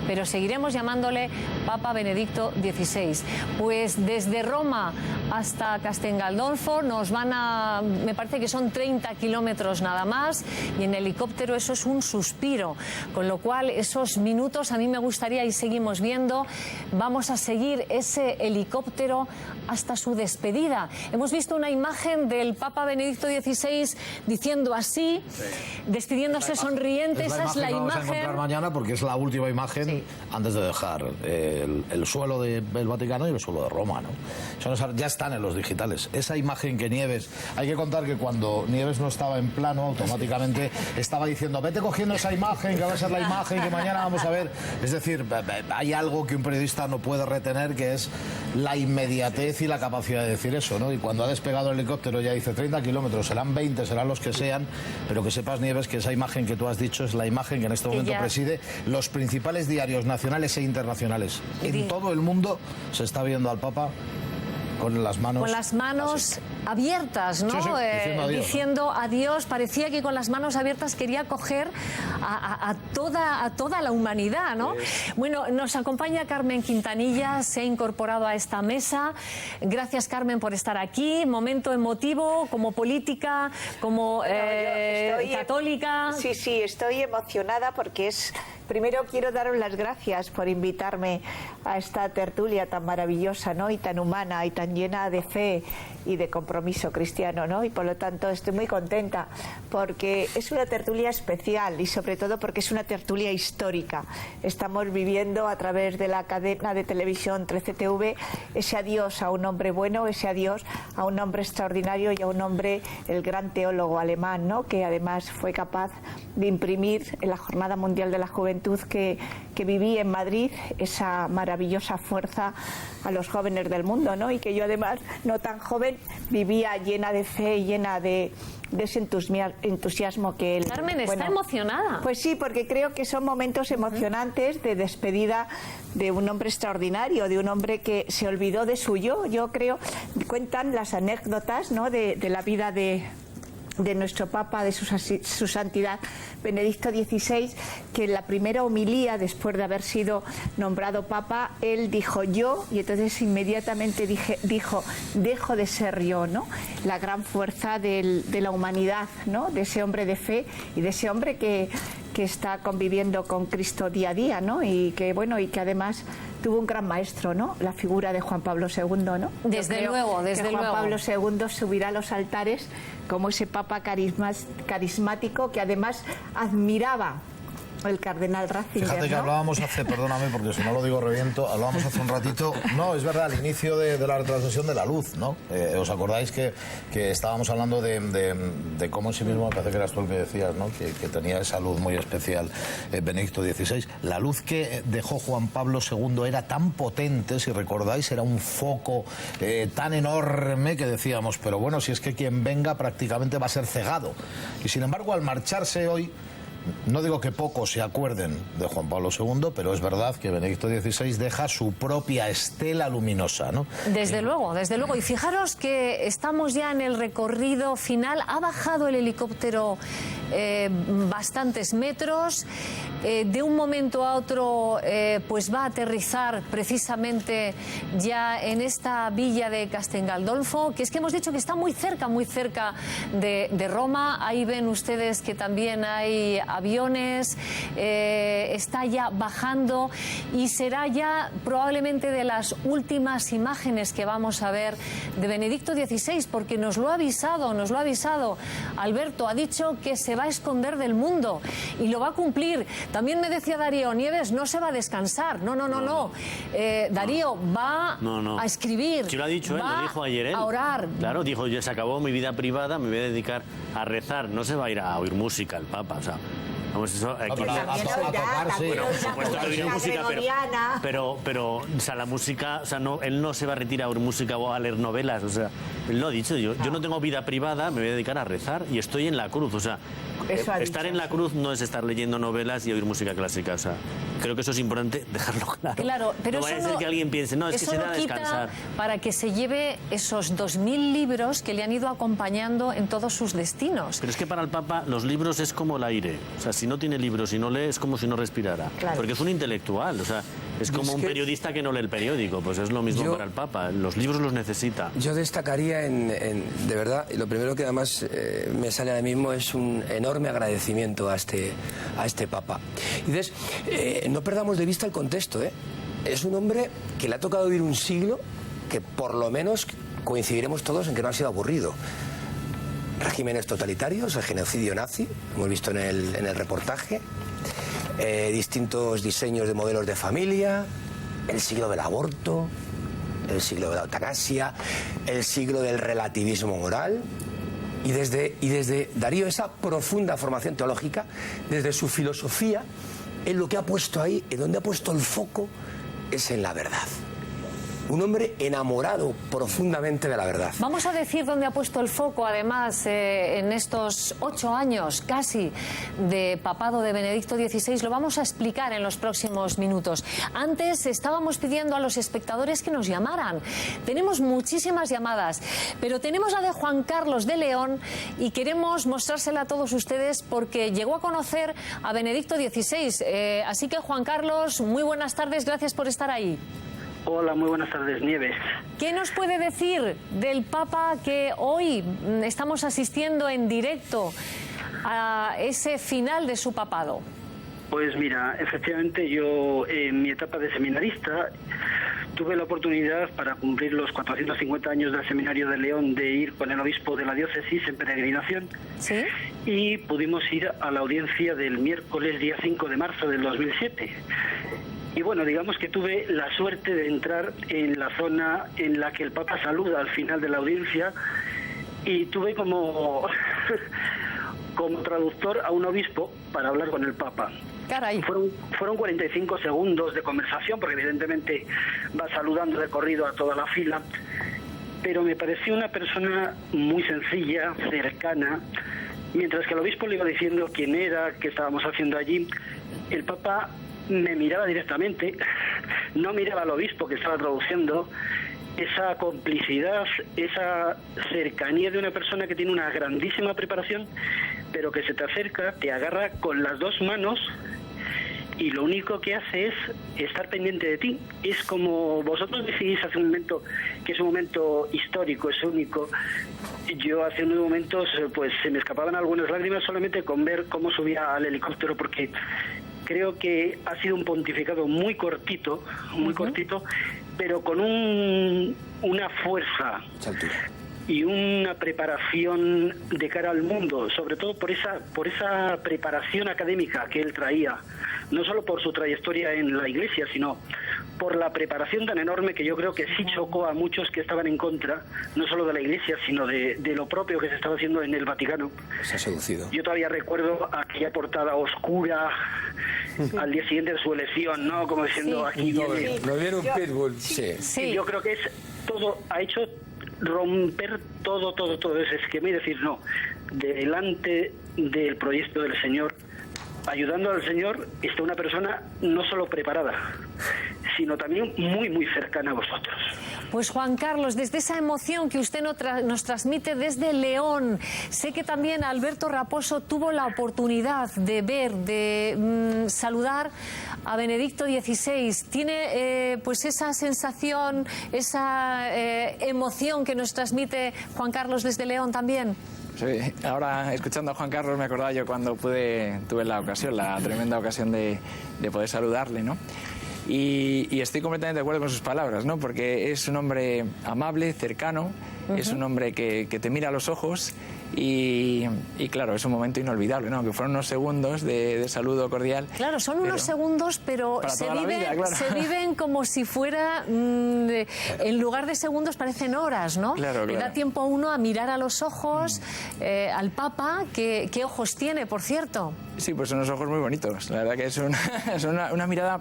pero seguiremos llamándole Papa Benedicto XVI. Pues desde Roma hasta Castel Gandolfo nos van a, me parece que son 30 kilómetros nada más, y en helicóptero eso es un suspiro, con lo cual esos minutos a mí me gustaría, y seguimos viendo, vamos a seguir ese helicóptero hasta su despedida. Hemos visto una imagen del Papa Benedicto XVI diciendo así, despidiéndose sonriente. Esa es la imagen. Vamos a encontrar mañana porque es la última imagen antes de dejar el suelo del Vaticano y el suelo de Roma, ¿no? Eso ya están en los digitales. Esa imagen que Nieves, hay que contar que cuando Nieves no estaba en plano, automáticamente estaba diciendo, vete cogiendo esa imagen, que va a ser la imagen que mañana vamos a ver. Es decir, hay algo que un periodista no puede retener, que es la inmediatez y la capacidad de decir eso, ¿no? Y cuando ha despegado el helicóptero ya dice 30 kilómetros, serán 20, serán los que sean, pero que sepas, Nieves, que esa imagen que tú has dicho es la imagen que en este momento preside los principales diarios nacionales e internacionales. En todo el mundo se está viendo al Papa con las manos abiertas, ¿no? Sí, diciendo adiós. Parecía que con las manos abiertas quería coger a toda la humanidad, ¿no? Bueno, nos acompaña Carmen Quintanilla, se ha incorporado a esta mesa. Gracias, Carmen, por estar aquí. Momento emotivo, como política, como católica. Sí, estoy emocionada porque primero quiero daros las gracias por invitarme a esta tertulia tan maravillosa, ¿no? Y tan humana y tan llena de fe y de compromiso cristiano, ¿no? Y por lo tanto estoy muy contenta porque es una tertulia especial y sobre todo porque es una tertulia histórica. Estamos viviendo a través de la cadena de televisión 13TV ese adiós a un hombre bueno, ese adiós a un hombre extraordinario y a un hombre, el gran teólogo alemán, ¿no? Que además fue capaz de imprimir en la Jornada Mundial de la Juventud que viví en Madrid esa maravillosa fuerza a los jóvenes del mundo, ¿no? Y que yo además, no tan joven, vivía llena de fe y llena de ese entusiasmo que él... Carmen, está emocionada. Pues sí, porque creo que son momentos emocionantes de despedida de un hombre extraordinario, de un hombre que se olvidó de su yo. Yo creo, cuentan las anécdotas, ¿no? de la vida de nuestro Papa, de su santidad Benedicto XVI, que en la primera homilía, después de haber sido nombrado Papa, él dijo yo, y entonces inmediatamente dijo, dejo de ser yo, ¿no? La gran fuerza de la humanidad, ¿no? De ese hombre de fe y de ese hombre que está conviviendo con Cristo día a día, ¿no? Y que además tuvo un gran maestro, ¿no? La figura de Juan Pablo II, ¿no? Desde luego. Juan Pablo II subirá a los altares como ese Papa carismático que además admiraba el cardenal Ratzinger. Fíjate que hablábamos perdóname porque si no lo digo reviento, hablábamos hace un ratito, no, es verdad, al inicio de la retransmisión de La Luz, ¿no? ¿Os acordáis que estábamos hablando de cómo en sí mismo, me parece que eras tú el que decías, ¿no? Que tenía esa luz muy especial Benedicto XVI. La luz que dejó Juan Pablo II era tan potente, si recordáis, era un foco tan enorme que decíamos, pero bueno, si es que quien venga prácticamente va a ser cegado. Y sin embargo, al marcharse hoy, no digo que pocos se acuerden de Juan Pablo II, pero es verdad que Benedicto XVI deja su propia estela luminosa, ¿no? Desde luego. Y fijaros que estamos ya en el recorrido final. Ha bajado el helicóptero bastantes metros. De un momento a otro pues va a aterrizar precisamente ya en esta villa de Castel Gandolfo, que es que hemos dicho que está muy cerca de Roma. Ahí ven ustedes que también hay aviones, está ya bajando y será ya probablemente de las últimas imágenes que vamos a ver de Benedicto XVI, porque nos lo ha avisado. Alberto ha dicho que se va a esconder del mundo y lo va a cumplir. También me decía Darío Nieves, no se va a descansar, no. Darío va a escribir. Sí, lo ha dicho él, lo dijo ayer él. A orar. Claro, dijo, ya se acabó mi vida privada, me voy a dedicar a rezar. No se va a ir a oír música el Papa, o sea... Vamos, eso, a tocar, sí. Bueno, por supuesto que oirá música, pero o sea, la música, o sea, no, él no se va a retirar a oír música o a leer novelas, o sea, él lo ha dicho, yo no tengo vida privada, me voy a dedicar a rezar y estoy en la cruz, o sea, Eso ha dicho. Estar en la cruz no es estar leyendo novelas y oír música clásica. O sea, creo que eso es importante dejarlo claro. Claro, pero no vaya eso a ser que alguien piense, no, es que eso se lo da a quita descansar. para que se lleve esos 2000 libros que le han ido acompañando en todos sus destinos. Pero es que para el Papa los libros es como el aire. O sea, si no tiene libros y no lee, es como si no respirara. Claro. Porque es un intelectual. O sea, es como un periodista que no lee el periódico. Pues es lo mismo para el Papa. Los libros los necesita. Yo destacaría de verdad, y lo primero que además me sale ahora mismo es un enorme agradecimiento a este Papa. Y entonces, no perdamos de vista el contexto, ¿eh? Es un hombre que le ha tocado vivir un siglo que por lo menos coincidiremos todos en que no ha sido aburrido. Regímenes totalitarios, el genocidio nazi, hemos visto en el reportaje, distintos diseños de modelos de familia, el siglo del aborto, el siglo de la eutanasia, el siglo del relativismo moral. Y desde Darío, esa profunda formación teológica, desde su filosofía, en lo que ha puesto ahí, en donde ha puesto el foco, es en la verdad. Un hombre enamorado profundamente de la verdad. Vamos a decir dónde ha puesto el foco, además, en estos 8 años casi de papado de Benedicto XVI. Lo vamos a explicar en los próximos minutos. Antes estábamos pidiendo a los espectadores que nos llamaran. Tenemos muchísimas llamadas, pero tenemos la de Juan Carlos de León y queremos mostrársela a todos ustedes porque llegó a conocer a Benedicto XVI. Así que, Juan Carlos, muy buenas tardes, gracias por estar ahí. Hola, muy buenas tardes, Nieves. ¿Qué nos puede decir del Papa que hoy estamos asistiendo en directo a ese final de su papado? Pues mira, efectivamente yo en mi etapa de seminarista tuve la oportunidad para cumplir los 450 años del Seminario de León de ir con el obispo de la diócesis en peregrinación. ¿Sí? Y pudimos ir a la audiencia del miércoles día 5 de marzo del 2007. Y bueno, digamos que tuve la suerte de entrar en la zona en la que el Papa saluda al final de la audiencia y tuve como traductor a un obispo para hablar con el Papa. Caray. Fueron 45 segundos de conversación, porque evidentemente va saludando de corrido a toda la fila, pero me pareció una persona muy sencilla, cercana. Mientras que el obispo le iba diciendo quién era, qué estábamos haciendo allí, el Papa me miraba directamente, no miraba al obispo que estaba traduciendo. Esa complicidad, esa cercanía de una persona que tiene una grandísima preparación, pero que se te acerca, te agarra con las dos manos y lo único que hace es estar pendiente de ti. Es como vosotros decidís hace un momento que es un momento histórico, es único. Yo hace unos momentos pues se me escapaban algunas lágrimas solamente con ver cómo subía al helicóptero, porque creo que ha sido un pontificado muy cortito, pero con una fuerza y una preparación de cara al mundo, sobre todo por esa preparación académica que él traía, no solo por su trayectoria en la Iglesia, sino por la preparación tan enorme que yo creo que sí chocó a muchos que estaban en contra, no solo de la Iglesia, sino de lo propio que se estaba haciendo en el Vaticano. Se ha seducido. Yo todavía recuerdo aquella portada oscura al día siguiente de su elección, ¿no? Como diciendo, aquí viene. ¿No vieron un pitbull? Sí. Y yo creo que es todo, ha hecho romper todo ese esquema y decir, no, delante del proyecto del Señor, ayudando al Señor, está una persona no solo preparada, sino también muy, muy cercana a vosotros. Pues Juan Carlos, desde esa emoción que usted nos transmite desde León, sé que también Alberto Raposo tuvo la oportunidad de ver, de saludar a Benedicto XVI. ¿Tiene pues esa sensación, esa emoción que nos transmite Juan Carlos desde León también? Sí, ahora escuchando a Juan Carlos me acordaba yo cuando tuve la tremenda ocasión de poder saludarle, ¿no? Y estoy completamente de acuerdo con sus palabras, ¿no? Porque es un hombre amable, cercano, es un hombre que te mira a los ojos y claro, es un momento inolvidable, ¿no? Que fueron unos segundos de saludo cordial. Claro, son unos segundos, pero se viven como si fuera, en lugar de segundos parecen horas, ¿no? Claro. Le da tiempo a uno a mirar a los ojos al Papa, ¿qué ojos tiene, por cierto? Sí, pues son unos ojos muy bonitos. La verdad que es una mirada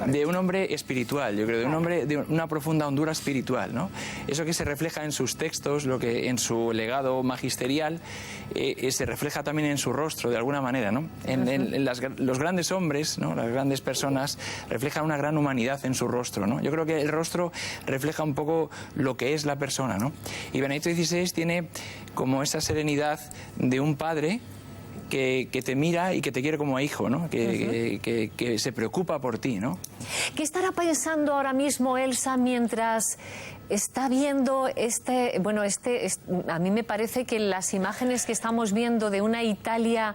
de un hombre espiritual, yo creo, de un hombre de una profunda hondura espiritual, ¿no? Eso que se refleja en sus textos, lo que en su legado magisterial, se refleja también en su rostro, de alguna manera, ¿no? Los grandes hombres, ¿no? Las grandes personas reflejan una gran humanidad en su rostro, ¿no? Yo creo que el rostro refleja un poco lo que es la persona, ¿no? Y Benedicto XVI tiene como esa serenidad de un padre que te mira y que te quiere como hijo, ¿no? Que se preocupa por ti, ¿no? ¿Qué estará pensando ahora mismo Elsa mientras está viendo a mí me parece que las imágenes que estamos viendo de una Italia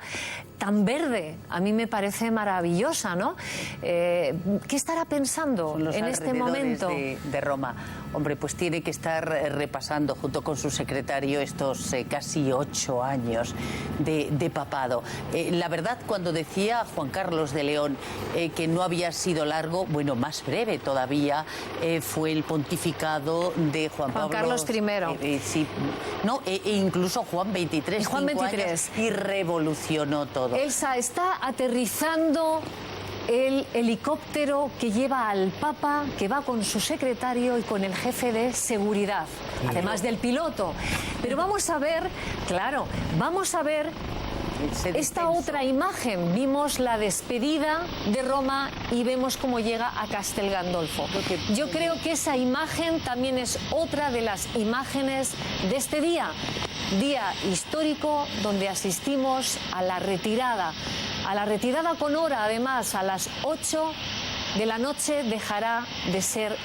tan verde, a mí me parece maravillosa, ¿no? ¿Qué estará pensando en este momento? De Roma. Hombre, pues tiene que estar repasando junto con su secretario estos casi 8 años de papado. La verdad, cuando decía Juan Carlos de León que no había sido largo, bueno, más breve todavía fue el pontificado de Juan Carlos I. Sí, no, incluso Juan XXIII. Y Juan XXIII. Y revolucionó todo. Elsa, está aterrizando el helicóptero que lleva al Papa, que va con su secretario y con el jefe de seguridad, además del piloto. Pero vamos a ver, claro, esta otra imagen. Vimos la despedida de Roma y vemos cómo llega a Castel Gandolfo. Yo creo que esa imagen también es otra de las imágenes de este día histórico donde asistimos a la retirada con hora, además, a las 8 de la noche dejará de ser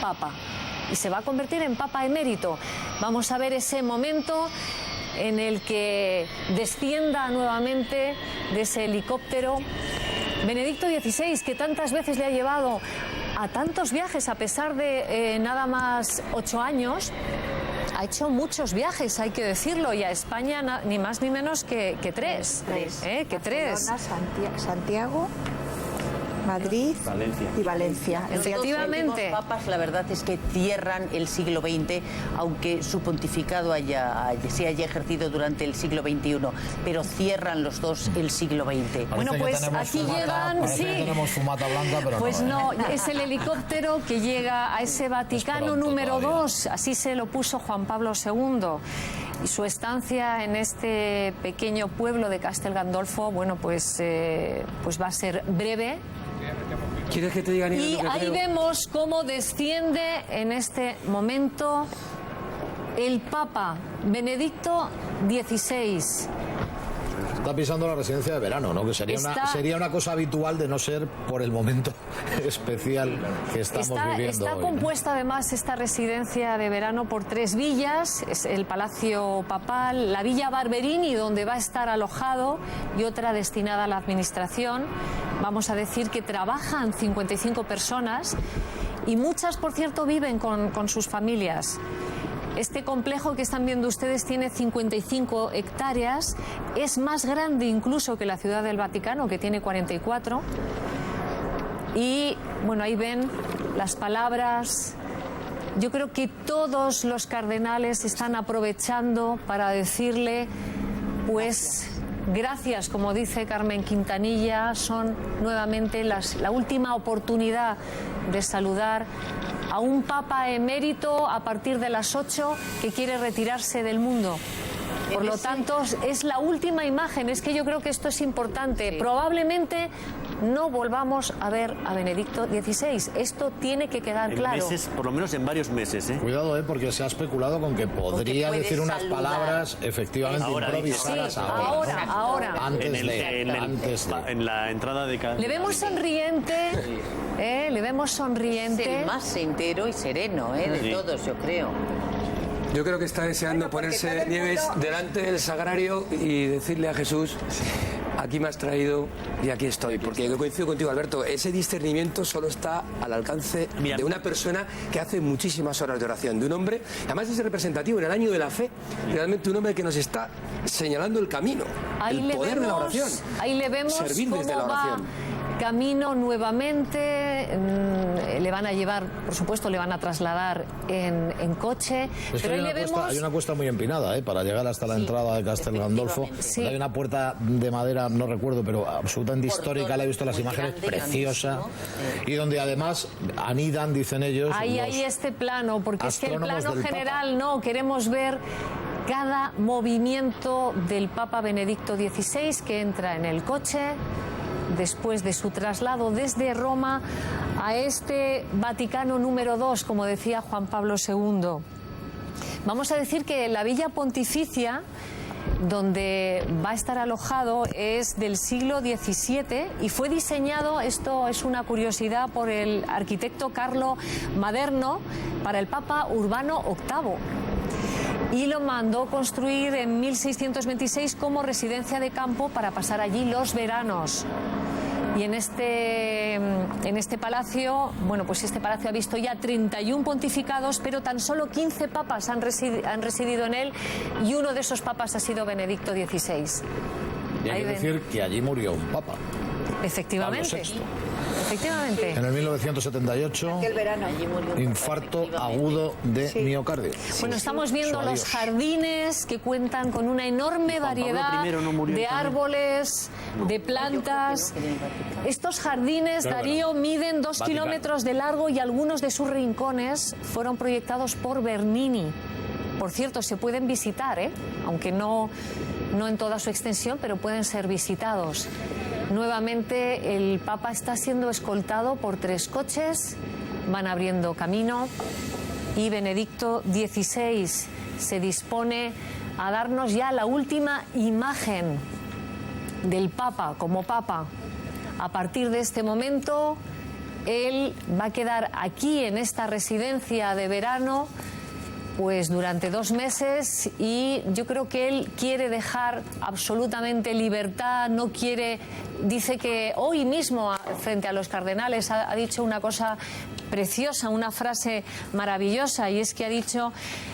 Papa y se va a convertir en Papa emérito. Vamos a ver ese momento en el que descienda nuevamente de ese helicóptero Benedicto XVI, que tantas veces le ha llevado a tantos viajes, a pesar de nada más 8 años. Ha hecho muchos viajes, hay que decirlo, y a España ni más ni menos que 3. Barcelona, Santiago, Madrid y Valencia. Efectivamente. Los papas, la verdad es que cierran el siglo XX, aunque su pontificado se haya ejercido durante el siglo XXI, pero cierran los dos el siglo XX. Bueno, pues aquí llegan, sí. Tenemos fumata blanca, pero pues no, es el helicóptero que llega a ese Vaticano número 2, así se lo puso Juan Pablo II. Y su estancia en este pequeño pueblo de Castel Gandolfo, bueno, pues va a ser breve. ¿Quieres que te diga Y ahí vemos cómo desciende en este momento el Papa Benedicto XVI. Está pisando la residencia de verano, ¿no? Que sería una cosa habitual de no ser por el momento especial que estamos viviendo Está hoy, compuesta además esta residencia de verano por 3 villas, es el Palacio Papal, la Villa Barberini, donde va a estar alojado, y otra destinada a la administración. Vamos a decir que trabajan 55 personas y muchas, por cierto, viven con sus familias. Este complejo que están viendo ustedes tiene 55 hectáreas, es más grande incluso que la Ciudad del Vaticano, que tiene 44. Y bueno, ahí ven las palabras. Yo creo que todos los cardenales están aprovechando para decirle, pues, gracias, como dice Carmen Quintanilla, son nuevamente la última oportunidad de saludar a un Papa emérito a partir de las 8 que quiere retirarse del mundo. Por lo tanto, es la última imagen. Es que yo creo que esto es importante. Sí. Probablemente no volvamos a ver a Benedicto XVI. Esto tiene que quedar claro. Por lo menos en varios meses. Cuidado, porque se ha especulado con que podría decir unas palabras efectivamente improvisadas ahora. En la entrada de cada... Le vemos sonriente. Le vemos sonriente. Es el más entero y sereno de todos, yo creo. Yo creo que está deseando ponerse Nieves delante del sagrario y decirle a Jesús: aquí me has traído y aquí estoy. Porque yo coincido contigo, Alberto, ese discernimiento solo está al alcance de una persona que hace muchísimas horas de oración, de un hombre, además es representativo en el año de la fe, realmente un hombre que nos está señalando el camino, el poder de la oración, ahí le vemos servir desde la oración. camino nuevamente, le van a llevar, por supuesto, le van a trasladar en coche. Pero hay una cuesta muy empinada, para llegar hasta la entrada de Castel Gandolfo. Sí. Hay una puerta de madera, no recuerdo, pero absolutamente histórica, la he visto en las imágenes, preciosa, ¿no? Y donde además anidan, dicen ellos. Hay este plano, porque es que el plano general no, queremos ver cada movimiento del Papa Benedicto XVI que entra en el coche después de su traslado desde Roma a este Vaticano número 2, como decía Juan Pablo II. Vamos a decir que la Villa Pontificia, donde va a estar alojado, es del siglo XVII y fue diseñado, esto es una curiosidad, por el arquitecto Carlo Maderno para el Papa Urbano VIII. Y lo mandó construir en 1626 como residencia de campo para pasar allí los veranos. Y en este palacio, bueno, pues este palacio ha visto ya 31 pontificados, pero tan solo 15 papas han residido en él, y uno de esos papas ha sido Benedicto XVI. Y hay que decir que allí murió un papa. Efectivamente. Pablo VI. Efectivamente. En el 1978, infarto agudo de miocardio. Bueno, estamos viendo los jardines que cuentan con una enorme variedad de árboles, de plantas. Estos jardines, Darío, miden 2 kilómetros de largo y algunos de sus rincones fueron proyectados por Bernini. Por cierto, se pueden visitar, aunque no en toda su extensión, pero pueden ser visitados. Nuevamente el Papa está siendo escoltado por 3 coches, van abriendo camino, y Benedicto XVI se dispone a darnos ya la última imagen del Papa como Papa. A partir de este momento, él va a quedar aquí en esta residencia de verano pues durante 2 meses, y yo creo que él quiere dejar absolutamente libertad, no quiere, dice que hoy mismo frente a los cardenales ha dicho una cosa preciosa, una frase maravillosa, y es que ha dicho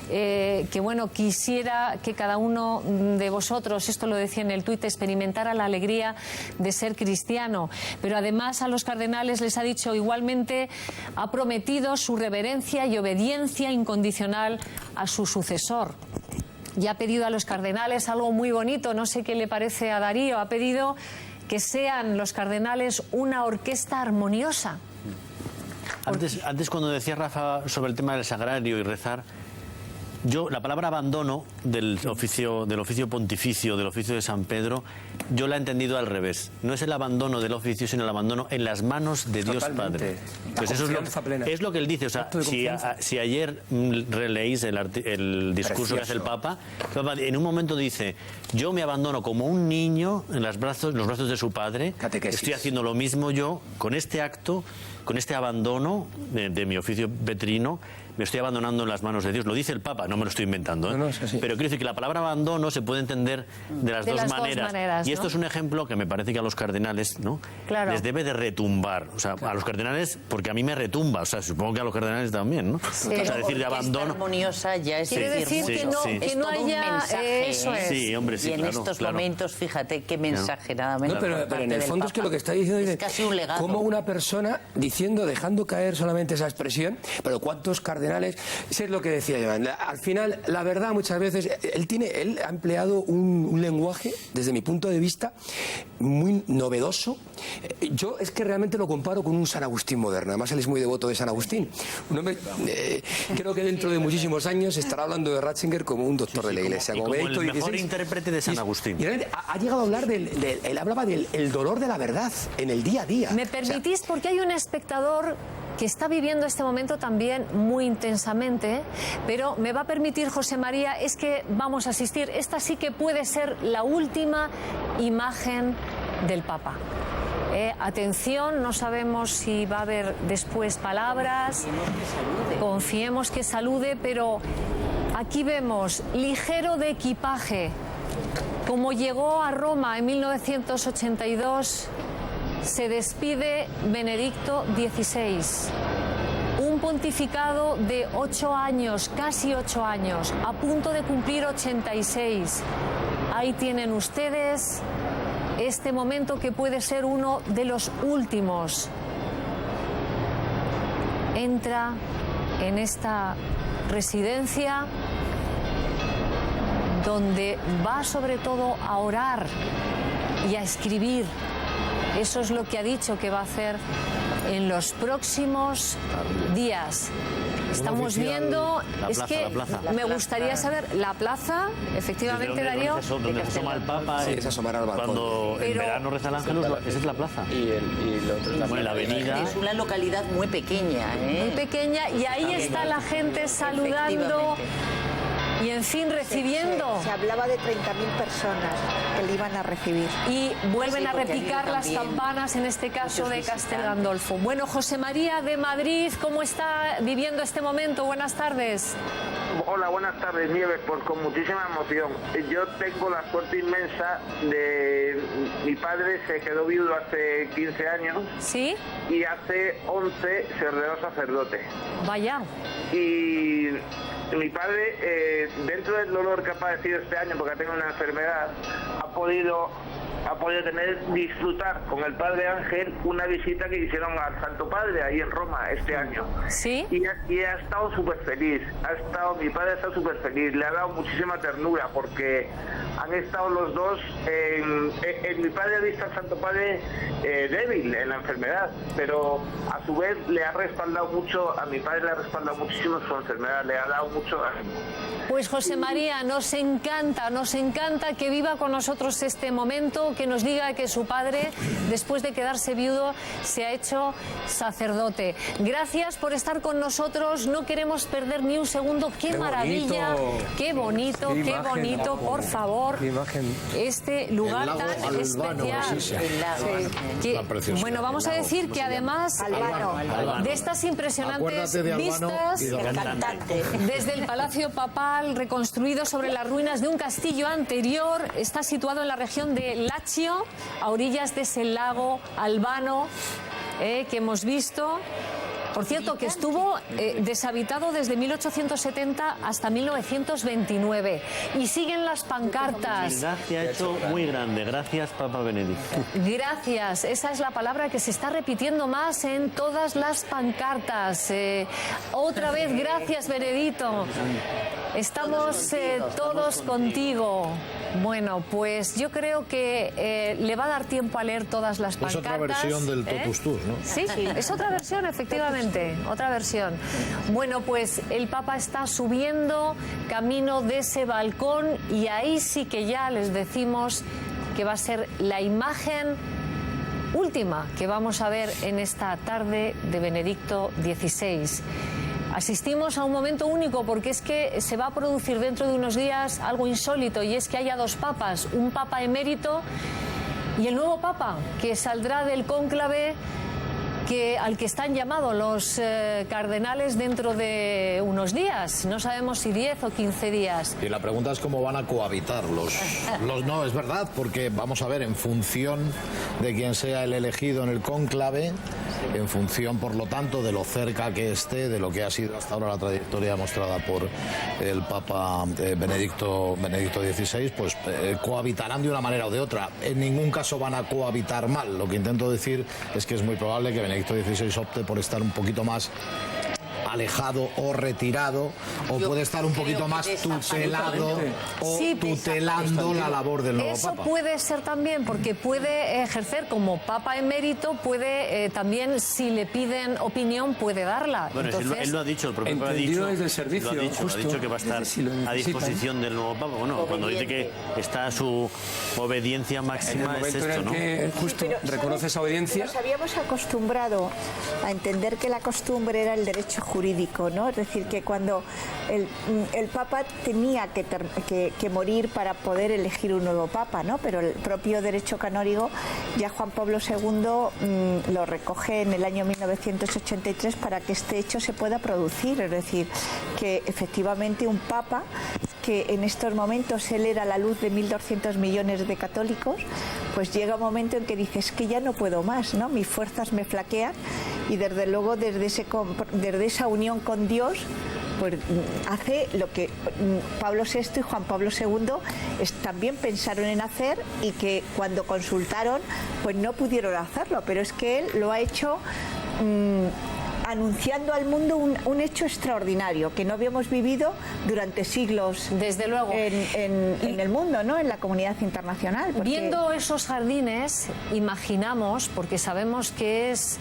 que bueno, quisiera que cada uno de vosotros, esto lo decía en el tuit, experimentara la alegría de ser cristiano, pero además a los cardenales les ha dicho igualmente, ha prometido su reverencia y obediencia incondicional a su sucesor. Y ha pedido a los cardenales algo muy bonito, no sé qué le parece a Darío, ha pedido que sean los cardenales una orquesta armoniosa. Antes cuando decía Rafa sobre el tema del sagrario y rezar, yo la palabra abandono del oficio pontificio, del oficio de San Pedro, yo la he entendido al revés. No es el abandono del oficio, sino el abandono en las manos de Dios Padre. Pues eso es lo que él dice. O sea, si ayer releéis el discurso que hace el Papa, en un momento dice: yo me abandono como un niño en los brazos de su padre. Catequesis. Estoy haciendo lo mismo yo con este acto, con este abandono de mi oficio petrino. Me estoy abandonando en las manos de Dios. Lo dice el Papa, no me lo estoy inventando. No, es así. Pero quiero decir que la palabra abandono se puede entender de las dos maneras. Y esto es un ejemplo que me parece que a los cardenales, ¿no? Claro, les debe de retumbar. O sea, a los cardenales, porque a mí me retumba. O sea, supongo que a los cardenales también, ¿no? Sí. O sea, decir de abandono. Armoniosa ya es quiere decir que no haya. Eso es. Sí, hombre, sí. Y en estos momentos, fíjate qué mensaje, nada menos. No, pero en el fondo es que lo que está diciendo es casi un legado. Como una persona dejando caer solamente esa expresión, pero ¿cuántos cardenales? Es lo que decía Joan. Al final, la verdad, muchas veces, él ha empleado un lenguaje, desde mi punto de vista, muy novedoso. Yo es que realmente lo comparo con un San Agustín moderno. Además, él es muy devoto de San Agustín. Un hombre, creo que dentro de muchísimos años estará hablando de Ratzinger como un doctor de la Iglesia. Como el mejor intérprete de San Agustín. Y realmente ha llegado a hablar él hablaba del dolor de la verdad en el día a día. ¿Me permitís? Porque hay un espectador que está viviendo este momento también muy intensamente, pero me va a permitir, José María, es que vamos a asistir. Esta sí que puede ser la última imagen del Papa. Atención, no sabemos si va a haber después palabras. Confiemos que salude, pero aquí vemos ligero de equipaje. Como llegó a Roma en 1982, se despide Benedicto XVI. Un pontificado de 8 años, casi 8 años, a punto de cumplir 86. Ahí tienen ustedes este momento que puede ser uno de los últimos. Entra en esta residencia donde va sobre todo a orar y a escribir. Eso es lo que ha dicho que va a hacer en los próximos días. Estamos viendo, es que me gustaría saber, la plaza, efectivamente, Darío. Donde se asoma el Papa, sí, se asomará al balcón. Cuando en verano reza el Ángelus, esa es la plaza. Y lo otro es la avenida. Es una localidad muy pequeña, Muy pequeña, y ahí está la gente saludando y, en fin, recibiendo. Se hablaba de 30.000 personas que le iban a recibir. Y vuelven Sí, a porque repicar las también campanas, en este caso muchos de visitantes. Castel Gandolfo. Bueno, José María de Madrid, ¿cómo está viviendo este momento? Buenas tardes. Hola, buenas tardes, Nieves. Pues con muchísima emoción. Yo tengo la suerte inmensa de... Mi padre se quedó viudo hace 15 años. ¿Sí? Y hace 11 se ordenó sacerdote. Vaya. Y mi padre, dentro del dolor que ha padecido este año, porque ha tenido una enfermedad, ha podido disfrutar con el Padre Ángel una visita que hicieron al Santo Padre ahí en Roma este año. ¿Sí? Y ha estado súper feliz. Mi padre ha estado súper feliz. Le ha dado muchísima ternura porque han estado los dos. Mi padre ha visto al Santo Padre débil en la enfermedad, pero a su vez le ha respaldado mucho, a mi padre le ha respaldado muchísimo su enfermedad, le ha dado mucho ánimo. Pues José María, nos encanta que viva con nosotros este momento, que nos diga que su padre, después de quedarse viudo, se ha hecho sacerdote. Gracias por estar con nosotros, no queremos perder ni un segundo. ¡Qué maravilla! ¡Qué bonito, qué bonito! Por favor, este lugar tan especial. Bueno, vamos a decir que además de estas impresionantes vistas desde el Palacio Papal, reconstruido sobre las ruinas de un castillo anterior, está situado en la región de Lacio, a orillas de ese lago Albano que hemos visto. Por cierto, que estuvo deshabitado desde 1870 hasta 1929. Y siguen las pancartas. La humildad se ha hecho muy grande. Gracias, Papa Benedicto. Gracias. Esa es la palabra que se está repitiendo más en todas las pancartas. Otra vez, gracias, Benedito. Estamos todos contigo. Bueno, pues yo creo que le va a dar tiempo a leer todas las pancartas. Es otra versión del Totus Tus, ¿no? Sí, es otra versión, efectivamente. Otra versión. Bueno, pues el Papa está subiendo camino de ese balcón y ahí sí que ya les decimos que va a ser la imagen última que vamos a ver en esta tarde de Benedicto XVI. Asistimos a un momento único porque es que se va a producir dentro de unos días algo insólito, y es que haya dos papas, un papa emérito y el nuevo papa que saldrá del cónclave al que están llamados los cardenales dentro de unos días. No sabemos si 10 o 15 días. Y la pregunta es cómo van a cohabitar los no, es verdad, porque vamos a ver, en función de quién sea el elegido en el cónclave, en función, por lo tanto, de lo cerca que esté de lo que ha sido hasta ahora la trayectoria mostrada por el Papa Benedicto XVI, pues cohabitarán de una manera o de otra. En ningún caso van a cohabitar mal. Lo que intento decir es que es muy probable que Benedicto XVI opte por estar un poquito más alejado o retirado, o puede estar un poquito más tutelado o tutelando la labor del nuevo Eso Papa. puede ser también, porque puede ejercer como Papa emérito, puede también, si le piden opinión, puede darla. Bueno, entonces, él lo ha dicho, el propio Papa ha dicho, desde el servicio, lo ha dicho, justo. ha dicho que va a estar Si lo a necesitan. disposición del nuevo Papa. Bueno, cuando dice que está su obediencia En el máxima es momento en esto, el ¿no? que justo Pero, reconoce ¿sabes? esa obediencia. Nos habíamos acostumbrado a entender que la costumbre era el derecho jurídico, ¿no? Es decir, que cuando el Papa tenía que morir para poder elegir un nuevo Papa, ¿no? Pero el propio derecho canónico, ya Juan Pablo II lo recoge en el año 1983 para que este hecho se pueda producir. Es decir, que efectivamente un Papa, que en estos momentos él era la luz de 1.200 millones de católicos, pues llega un momento en que dices que ya no puedo más, ¿no? Mis fuerzas me flaquean, y desde luego desde esa unión con Dios pues hace lo que Pablo VI y Juan Pablo II también pensaron en hacer y que cuando consultaron pues no pudieron hacerlo, pero es que él lo ha hecho anunciando al mundo un hecho extraordinario que no habíamos vivido durante siglos, desde luego, en el mundo, ¿no? En la comunidad internacional. Porque... Viendo esos jardines, imaginamos, porque sabemos que es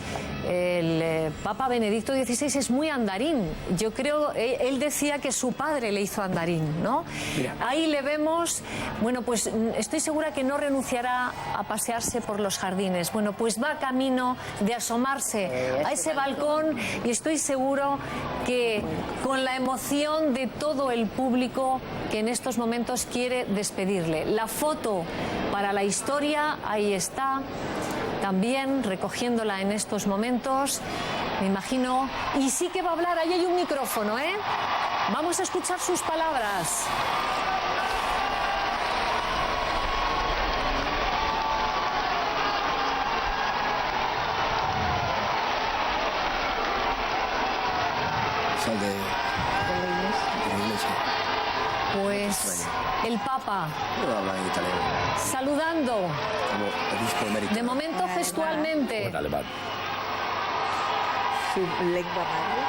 el Papa Benedicto XVI es muy andarín. Yo creo, él decía que su padre le hizo andarín, ¿no? Mira. Ahí le vemos, bueno, pues estoy segura que no renunciará a pasearse por los jardines. Bueno, pues va camino de asomarse a ese balcón y estoy seguro que con la emoción de todo el público que en estos momentos quiere despedirle. La foto para la historia, ahí está, también recogiéndola en estos momentos, me imagino, y sí que va a hablar, ahí hay un micrófono, ¿eh? Vamos a escuchar sus palabras. Pues el Papa saludando de momento gestualmente. Su lengua madre.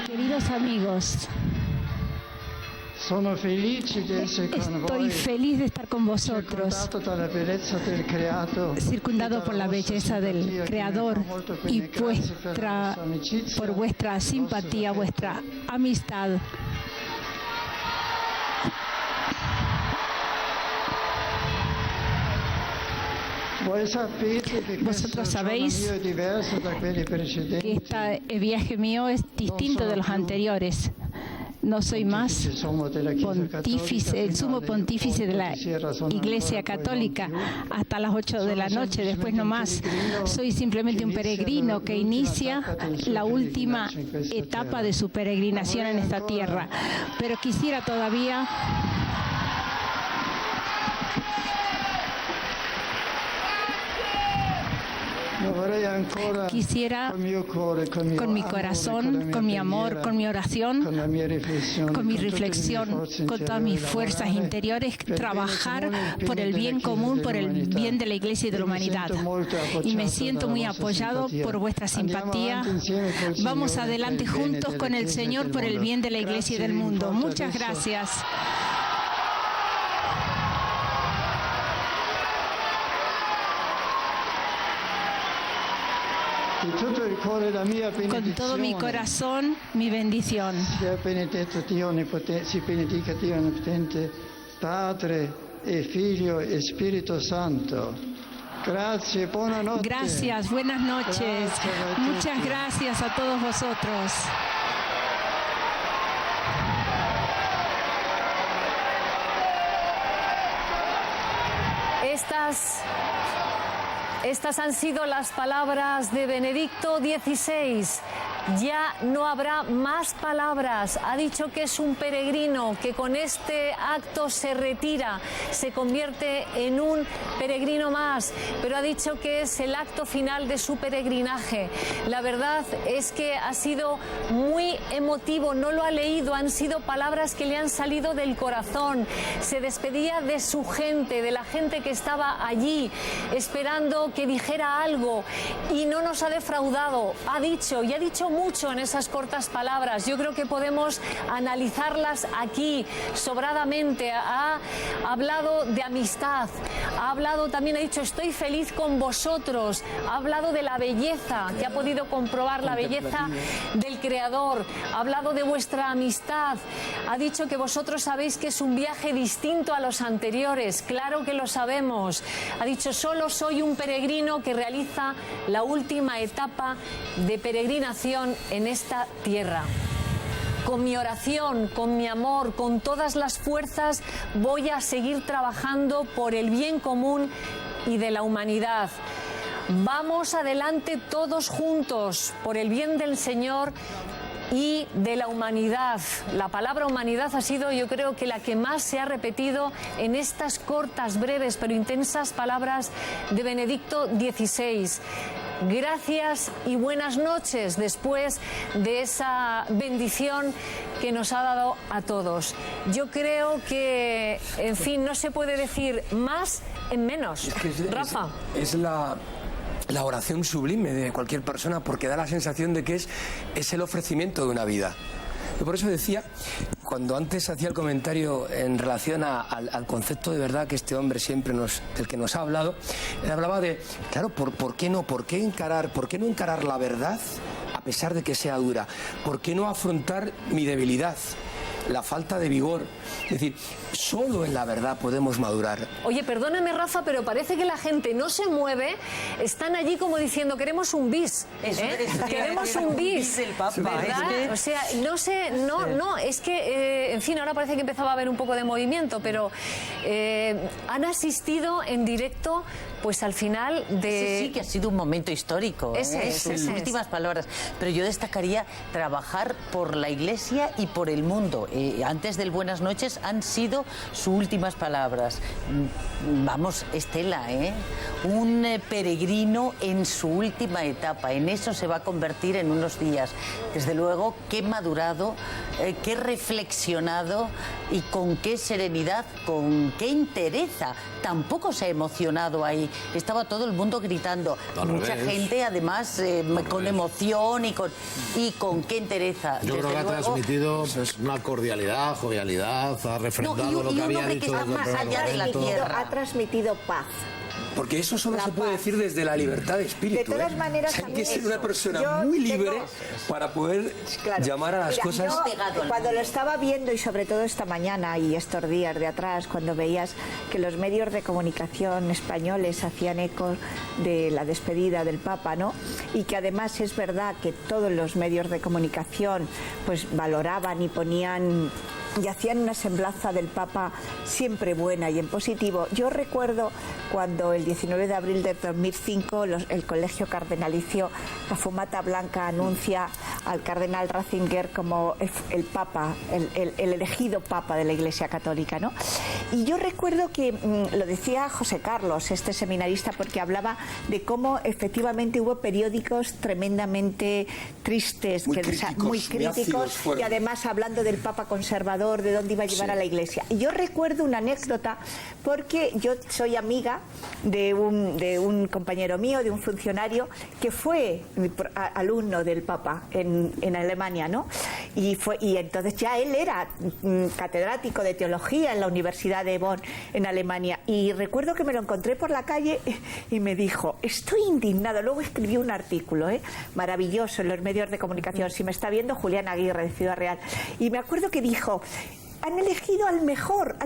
Queridos amigos, estoy feliz de estar con vosotros, circundado por la belleza del Creador y por vuestra simpatía, vuestra amistad. Vosotros sabéis que este viaje mío es distinto de los anteriores. No soy más pontífice, el sumo pontífice de la Iglesia Católica hasta las 8 de la noche, después no más. Soy simplemente un peregrino que inicia la última etapa de su peregrinación en esta tierra. Pero quisiera todavía... Quisiera con mi corazón, con mi amor, con mi oración, con mi reflexión, con todas mis fuerzas interiores, trabajar por el bien común, por el bien de la Iglesia y de la humanidad. Y me siento muy apoyado por vuestra simpatía. Vamos adelante juntos con el Señor por el bien de la Iglesia y del mundo. Muchas gracias. Con todo mi corazón, mi bendición. Padre e Figlio e Spirito Santo. Gracias, buonanotte. Gracias, buenas noches. Muchas gracias a todos vosotros. Estas han sido las palabras de Benedicto XVI. Ya no habrá más palabras. Ha dicho que es un peregrino, que con este acto se retira, se convierte en un peregrino más, pero ha dicho que es el acto final de su peregrinaje. La verdad es que ha sido muy emotivo, no lo ha leído, han sido palabras que le han salido del corazón. Se despedía de su gente, de la gente que estaba allí, esperando que dijera algo, y no nos ha defraudado. Ha dicho, y ha dicho mucho en esas cortas palabras. Yo creo que podemos analizarlas aquí sobradamente. Ha hablado de amistad, ha hablado también, ha dicho estoy feliz con vosotros, ha hablado de la belleza, que ha podido comprobar la belleza del Creador, ha hablado de vuestra amistad, ha dicho que vosotros sabéis que es un viaje distinto a los anteriores, claro que lo sabemos. Ha dicho solo soy un peregrino que realiza la última etapa de peregrinación en esta tierra. con mi oración, con mi amor, con todas las fuerzas, voy a seguir trabajando por el bien común y de la humanidad. Vamos adelante todos juntos por el bien del Señor y de la humanidad. La palabra humanidad ha sido, yo creo, que la que más se ha repetido en estas cortas, breves pero intensas palabras de Benedicto XVI. Gracias y buenas noches después de esa bendición que nos ha dado a todos. Yo creo que, en fin, no se puede decir más en menos. Rafa. Es la oración sublime de cualquier persona, porque da la sensación de que es el ofrecimiento de una vida. Yo por eso decía, cuando antes hacía el comentario en relación al concepto de verdad que este hombre siempre del que nos ha hablado, él hablaba de, claro, ¿por qué no? ¿Por qué no encarar la verdad a pesar de que sea dura? ¿Por qué no afrontar mi debilidad? La falta de vigor. Es decir, solo en la verdad podemos madurar. Oye, perdóname, Rafa, pero parece que la gente no se mueve. Están allí como diciendo, queremos un bis. Queremos un bis. El Papa, ¿verdad? O sea, no sé, no, es que, en fin, ahora parece que empezaba a haber un poco de movimiento, pero han asistido en directo, pues al final de... Sí, que ha sido un momento histórico. Sus últimas palabras. Pero yo destacaría trabajar por la Iglesia y por el mundo. Antes del buenas noches han sido sus últimas palabras. Vamos, Estela, un peregrino en su última etapa. En eso se va a convertir en unos días. Desde luego, qué madurado, qué reflexionado y con qué serenidad, con qué entereza. Tampoco se ha emocionado ahí. Estaba todo el mundo gritando. Mucha gente, además, con emoción y con qué entereza. Yo creo que ha transmitido una cordialidad, jovialidad, ha refrendado lo que había dicho. Ha transmitido paz. Porque eso solo se puede decir desde la libertad de espíritu. De todas maneras, hay que ser una persona muy libre para poder llamar a las cosas. Cuando lo estaba viendo, y sobre todo esta mañana y estos días de atrás, cuando veías que los medios de comunicación españoles hacían eco de la despedida del Papa, ¿no? Y que además es verdad que todos los medios de comunicación pues valoraban y ponían y hacían una semblanza del Papa siempre buena y en positivo. Yo recuerdo cuando el 19 de abril de 2005 el Colegio Cardenalicio, la Fumata Blanca, anuncia al cardenal Ratzinger como el Papa, el elegido Papa de la Iglesia Católica, ¿no? Y yo recuerdo que lo decía José Carlos, este seminarista, porque hablaba de cómo efectivamente hubo periódicos tremendamente tristes, muy críticos y además hablando del Papa conservador, de dónde iba a llevar a la Iglesia. Y yo recuerdo una anécdota, porque yo soy amiga de un compañero mío, de un funcionario que fue alumno del Papa en Alemania, ¿no? Y entonces ya él era catedrático de teología en la Universidad de Bonn en Alemania, y recuerdo que me lo encontré por la calle y me dijo, estoy indignado. Luego escribí un artículo maravilloso en los medios de comunicación, si me está viendo, Julián Aguirre de Ciudad Real, y me acuerdo que dijo, han elegido al mejor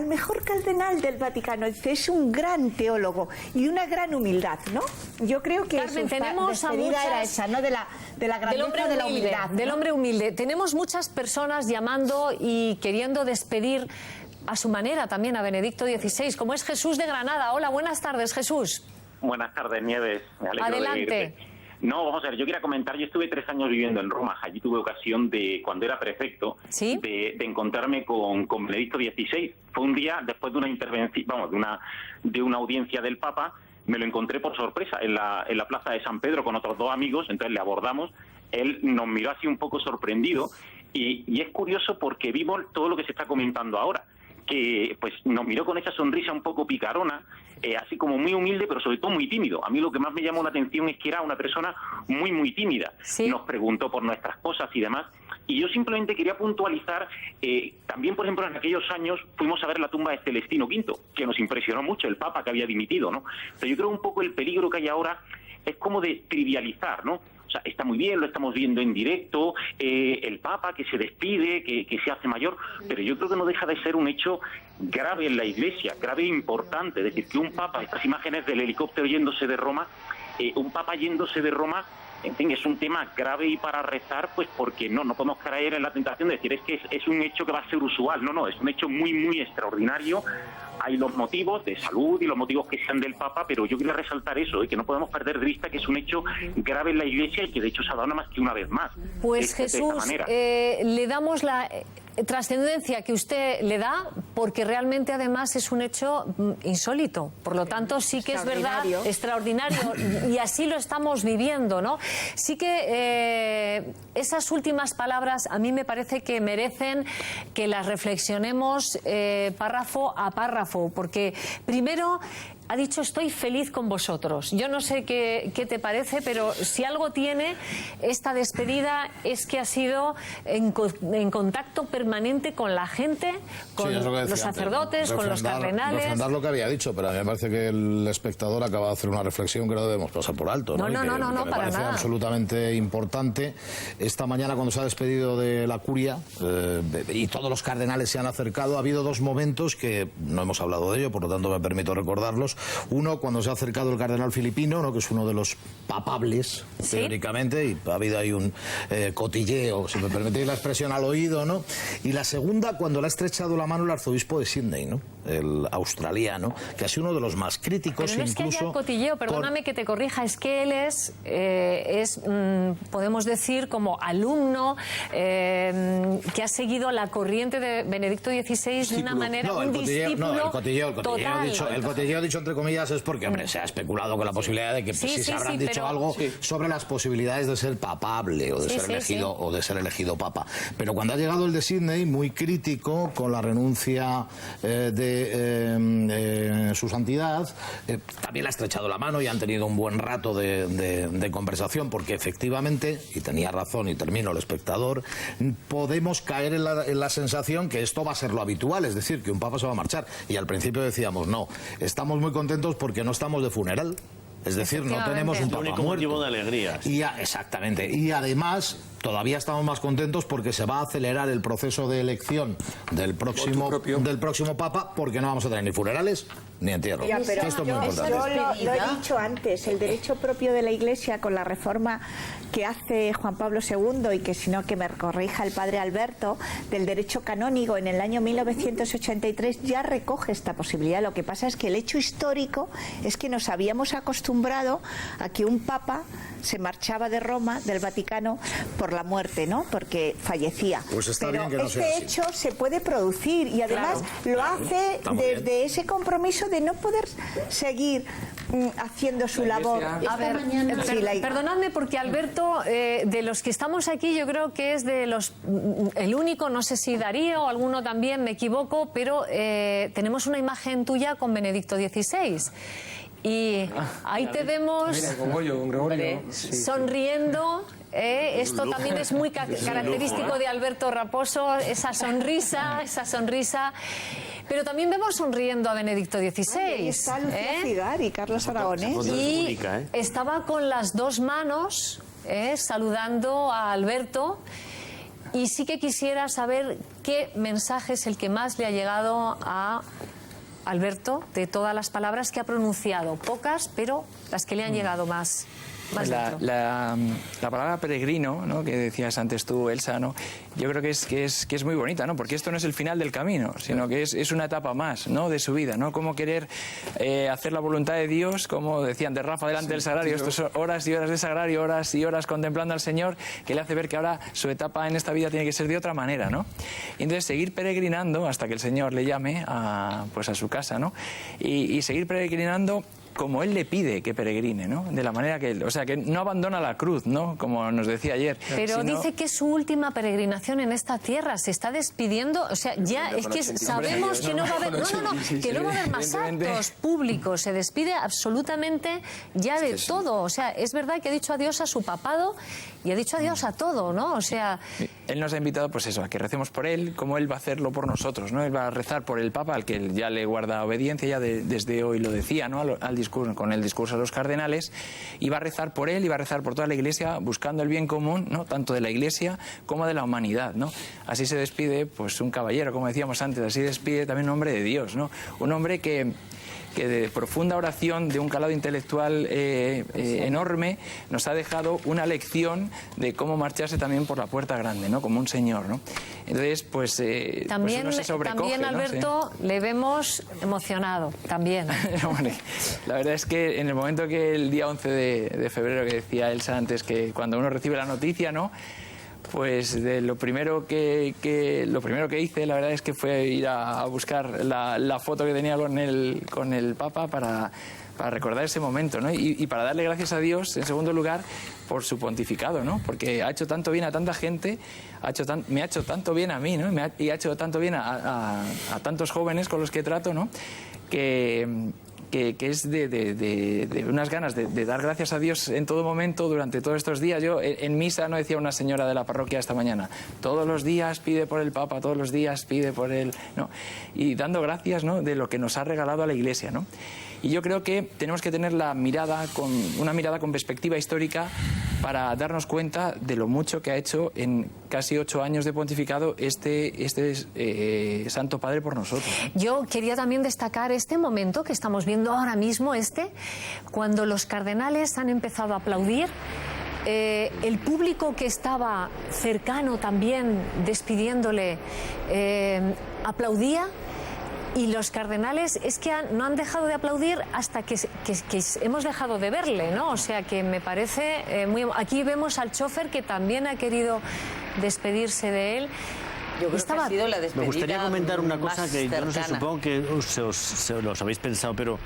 cardenal del Vaticano. Dice, es un gran teólogo y una gran humildad, ¿no? Yo creo que Carmen, tenemos a muchas... era esa, ¿no? De la grandeza de la humildad, ¿no? Del hombre humilde. Tenemos muchas personas llamando y queriendo despedir a su manera también a Benedicto XVI, como es Jesús de Granada. Hola, buenas tardes, Jesús. Buenas tardes, Nieves. Me alegro Adelante. de irte. No, vamos a ver, yo quería comentar, yo estuve 3 años viviendo en Roma, allí tuve ocasión de, cuando era prefecto, ¿sí?, de encontrarme con Benedicto XVI. Fue un día, después de una intervención, de una audiencia del Papa, me lo encontré por sorpresa en la plaza de San Pedro con otros 2 amigos, entonces le abordamos, él nos miró así un poco sorprendido, y es curioso porque vimos todo lo que se está comentando ahora, que pues nos miró con esa sonrisa un poco picarona, así como muy humilde, pero sobre todo muy tímido. A mí lo que más me llamó la atención es que era una persona muy, muy tímida. ¿Sí? Nos preguntó por nuestras cosas y demás. Y yo simplemente quería puntualizar, también, por ejemplo, en aquellos años fuimos a ver la tumba de Celestino V, que nos impresionó mucho, el Papa que había dimitido, ¿no? Pero yo creo un poco el peligro que hay ahora es como de trivializar, ¿no? O sea, está muy bien, lo estamos viendo en directo, el Papa que se despide, que se hace mayor, pero yo creo que no deja de ser un hecho grave en la Iglesia, grave e importante. Es decir, que un Papa, estas imágenes del helicóptero yéndose de Roma, un Papa yéndose de Roma En fin, es un tema grave y para rezar, pues porque no podemos caer en la tentación de decir es que es un hecho que va a ser usual. No, es un hecho muy, muy extraordinario. Hay los motivos de salud y los motivos que sean del Papa, pero yo quería resaltar eso, que no podemos perder de vista que es un hecho grave en la Iglesia y que de hecho se ha dado nada más que una vez más. Pues Jesús, le damos la trascendencia que usted le da, porque realmente además es un hecho insólito. Por lo tanto, sí que es verdad, extraordinario, y así lo estamos viviendo, ¿no? Sí que esas últimas palabras a mí me parece que merecen que las reflexionemos párrafo a párrafo, porque primero ha dicho estoy feliz con vosotros. Yo no sé qué te parece, pero si algo tiene esta despedida es que ha sido en contacto permanente con la gente, con los sacerdotes, con los cardenales. Refrendar lo que había dicho, pero a mí me parece que el espectador acaba de hacer una reflexión que no debemos pasar por alto. No, me para parece nada. Absolutamente importante. Esta mañana, cuando se ha despedido de la curia y todos los cardenales se han acercado, ha habido dos momentos que no hemos hablado de ello, por lo tanto me permito recordarlos. Uno, cuando se ha acercado el cardenal Filipino, ¿no?, que es uno de los papables, ¿sí?, teóricamente, y ha habido ahí un cotilleo, si me permitís la expresión, al oído, ¿no? Y la segunda, cuando le ha estrechado la mano el arzobispo de Sydney, ¿no?, el australiano, que ha sido uno de los más críticos. Pero no es que haya cotilleo, perdóname que te corrija, es que él es podemos decir, como alumno que ha seguido la corriente de Benedicto XVI de una manera, el cotilleo dicho entre comillas es porque, hombre, se ha especulado con la posibilidad de que si se habrán dicho algo sobre las posibilidades de ser papable o de ser elegido o de ser elegido papa. Pero cuando ha llegado el de Sydney, muy crítico con la renuncia de su santidad, también le ha estrechado la mano y han tenido un buen rato de conversación, porque efectivamente, y tenía razón y termino el espectador, podemos caer en la sensación que esto va a ser lo habitual, es decir, que un papa se va a marchar. Y al principio decíamos, no, estamos muy contentos porque no estamos de funeral. Es decir, no tenemos un papa muerto. Motivo de alegría. Exactamente. Y además, todavía estamos más contentos porque se va a acelerar el proceso de elección del próximo papa, porque no vamos a tener ni funerales ni entierro. Esto es muy importante. Yo lo he dicho antes, el derecho propio de la Iglesia con la reforma que hace Juan Pablo II, y que si no que me corrija el padre Alberto, del derecho canónico en el año 1983 ya recoge esta posibilidad. Lo que pasa es que el hecho histórico es que nos habíamos acostumbrado a que un papa se marchaba de Roma, del Vaticano, por la muerte, ¿no?, porque fallecía. Pues está pero bien que no sea así. hecho se puede producir, y además lo hace desde ese compromiso de no poder seguir haciendo su labor. A ver, perdonadme, porque Alberto, de los que estamos aquí, yo creo que es de los el único, no sé si Darío o alguno también, me equivoco, pero tenemos una imagen tuya con Benedicto XVI. Y ahí te vemos sonriendo. Esto también es muy característico de Alberto Raposo, esa sonrisa. Pero también vemos sonriendo a Benedicto XVI. Está Lucía Cigar y Carlos Aragonés. Y estaba con las dos manos saludando a Alberto. Y sí que quisiera saber qué mensaje es el que más le ha llegado a Alberto, de todas las palabras que ha pronunciado, pocas, pero las que le han llegado más. La palabra peregrino, ¿no?, que decías antes tú, Elsa, ¿no?, yo creo que es muy bonita, ¿no?, porque esto no es el final del camino, sino que es una etapa más, ¿no?, de su vida, ¿no?, cómo querer hacer la voluntad de Dios, como decían de Rafa delante del sagrario, estos son horas y horas de sagrario, horas y horas contemplando al Señor, que le hace ver que ahora su etapa en esta vida tiene que ser de otra manera, ¿no? Y entonces seguir peregrinando hasta que el Señor le llame a su casa, ¿no?, y seguir peregrinando como él le pide que peregrine, ¿no?, de la manera que él, o sea, que no abandona la cruz, ¿no?, como nos decía ayer. Pero dice que es su última peregrinación en esta tierra, se está despidiendo, o sea, ya es que sabemos que no va a haber, que no va a haber más actos públicos, se despide absolutamente ya de todo, o sea, es verdad que ha dicho adiós a su papado y ha dicho adiós a todo, ¿no? O sea, él nos ha invitado, pues eso, a que recemos por él, como él va a hacerlo por nosotros, ¿no? Él va a rezar por el Papa, al que él ya le guarda obediencia, ya desde hoy lo decía, ¿no?, con el discurso a los cardenales, y va a rezar por él y va a rezar por toda la Iglesia, buscando el bien común, ¿no?, tanto de la Iglesia como de la humanidad, ¿no? Así se despide, pues, un caballero, como decíamos antes, así despide también un hombre de Dios, ¿no?, un hombre que que de profunda oración, de un calado intelectual enorme, nos ha dejado una lección de cómo marcharse también por la puerta grande, ¿no? Como un señor, ¿no? Entonces, pues también, uno se sobrecoge, también Alberto, ¿no? Sí. Le vemos emocionado, también. Bueno, la verdad es que en el momento que el día 11 de febrero, que decía Elsa antes, que cuando uno recibe la noticia, ¿no? Pues lo primero que hice, la verdad es que fue ir a buscar la foto que tenía con el Papa para recordar ese momento, ¿no? Y para darle gracias a Dios, en segundo lugar, por su pontificado, ¿no? Porque ha hecho tanto bien a tanta gente, me ha hecho tanto bien a mí, ¿no? Y ha hecho tanto bien a tantos jóvenes con los que trato, ¿no? Que es de unas ganas de dar gracias a Dios en todo momento durante todos estos días. Yo en misa no decía una señora de la parroquia esta mañana, todos los días pide por el Papa, todos los días pide por él, ¿no? Y dando gracias, ¿no? De lo que nos ha regalado a la Iglesia, ¿no? Y yo creo que tenemos que tener una mirada con perspectiva histórica para darnos cuenta de lo mucho que ha hecho en casi 8 años de pontificado este Santo Padre por nosotros. Yo quería también destacar este momento que estamos viendo ahora mismo, cuando los cardenales han empezado a aplaudir. El público que estaba cercano también despidiéndole aplaudía. Y los cardenales es que no han dejado de aplaudir hasta que hemos dejado de verle, ¿no? O sea que me parece muy... Aquí vemos al chofer que también ha querido despedirse de él. Yo creo que ha sido la despedida. Me gustaría comentar una cosa que cercana. yo no sé, supongo que os habéis pensado, pero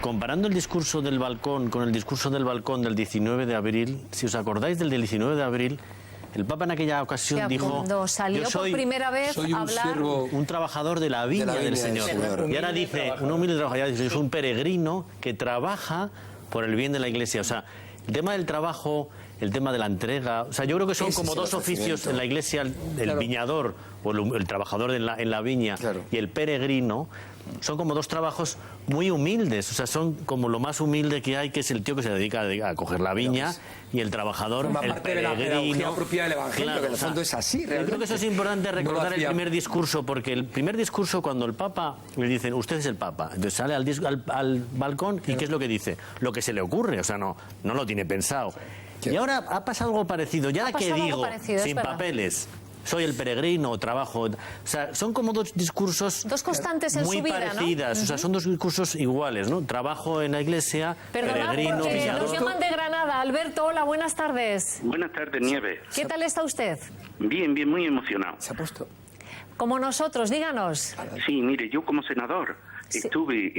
comparando el discurso del balcón con el discurso del balcón del 19 de abril, si os acordáis del 19 de abril, el Papa en aquella ocasión dijo: cuando salió por primera vez soy un hablar, siervo, un trabajador de la viña del Señor. Y ahora dice, un humilde trabajador, es un peregrino que trabaja por el bien de la Iglesia. O sea, el tema del trabajo, el tema de la entrega, o sea, yo creo que son como dos oficios en la Iglesia, el viñador o el trabajador en la viña, y el peregrino. Son como dos trabajos muy humildes, o sea, son como lo más humilde que hay, que es el tío que se dedica a coger la viña, y el trabajador, el peregrino. De la pedagogía propia del Evangelio, claro, que en el fondo es así, realmente. Yo creo que eso es importante recordar el primer discurso, porque el primer discurso, cuando el Papa le dicen, usted es el Papa, entonces sale al balcón, y ¿qué es lo que dice? Lo que se le ocurre, o sea, no lo tiene pensado. Y ahora ha pasado algo parecido, ya que digo, sin papeles. Soy el peregrino, trabajo... O sea, son como dos discursos... Dos constantes en muy su vida, parecidas, ¿no? O sea, son dos discursos iguales, ¿no? Trabajo en la Iglesia, peregrino... Nos llaman de Granada. Alberto, hola, buenas tardes. Buenas tardes, Nieves. ¿Qué tal está usted? Bien, muy emocionado. Se ha puesto... Como nosotros, díganos. Sí, mire, yo como senador estuve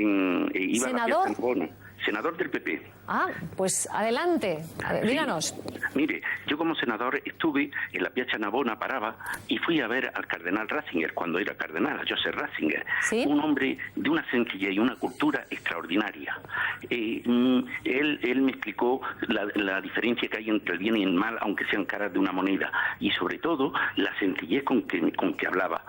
iba ¿Senador? A la Bono, senador del PP. Ah, pues adelante, díganos. Mire, yo como senador estuve en la Piazza Navona, paraba y fui a ver al cardenal Ratzinger, cuando era cardenal, a Joseph Ratzinger. ¿Sí? Un hombre de una sencillez y una cultura extraordinaria. Él me explicó la diferencia que hay entre el bien y el mal, aunque sean caras de una moneda, y sobre todo la sencillez con que hablaba.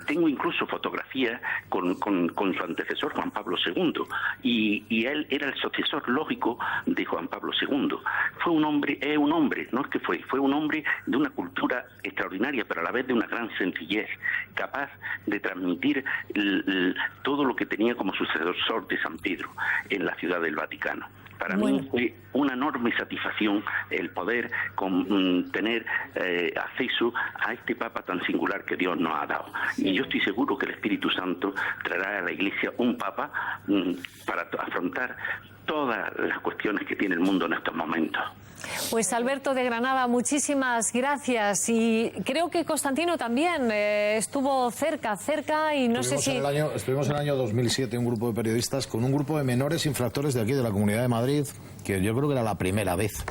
Tengo incluso fotografías con su antecesor Juan Pablo II, y él era el sucesor lógico de Juan Pablo II. Fue un hombre, no es que fue un hombre de una cultura extraordinaria, pero a la vez de una gran sencillez, capaz de transmitir todo lo que tenía como sucesor de San Pedro en la ciudad del Vaticano. Para mí fue una enorme satisfacción el poder tener acceso a este Papa tan singular que Dios nos ha dado. Y yo estoy seguro que el Espíritu Santo traerá a la Iglesia un Papa para afrontar todas las cuestiones que tiene el mundo en estos momentos. Pues Alberto de Granada, muchísimas gracias. Y creo que Constantino también estuvo cerca y no sé si... Estuvimos en el año 2007 un grupo de periodistas con un grupo de menores infractores de aquí, de la Comunidad de Madrid, que yo creo que era la primera vez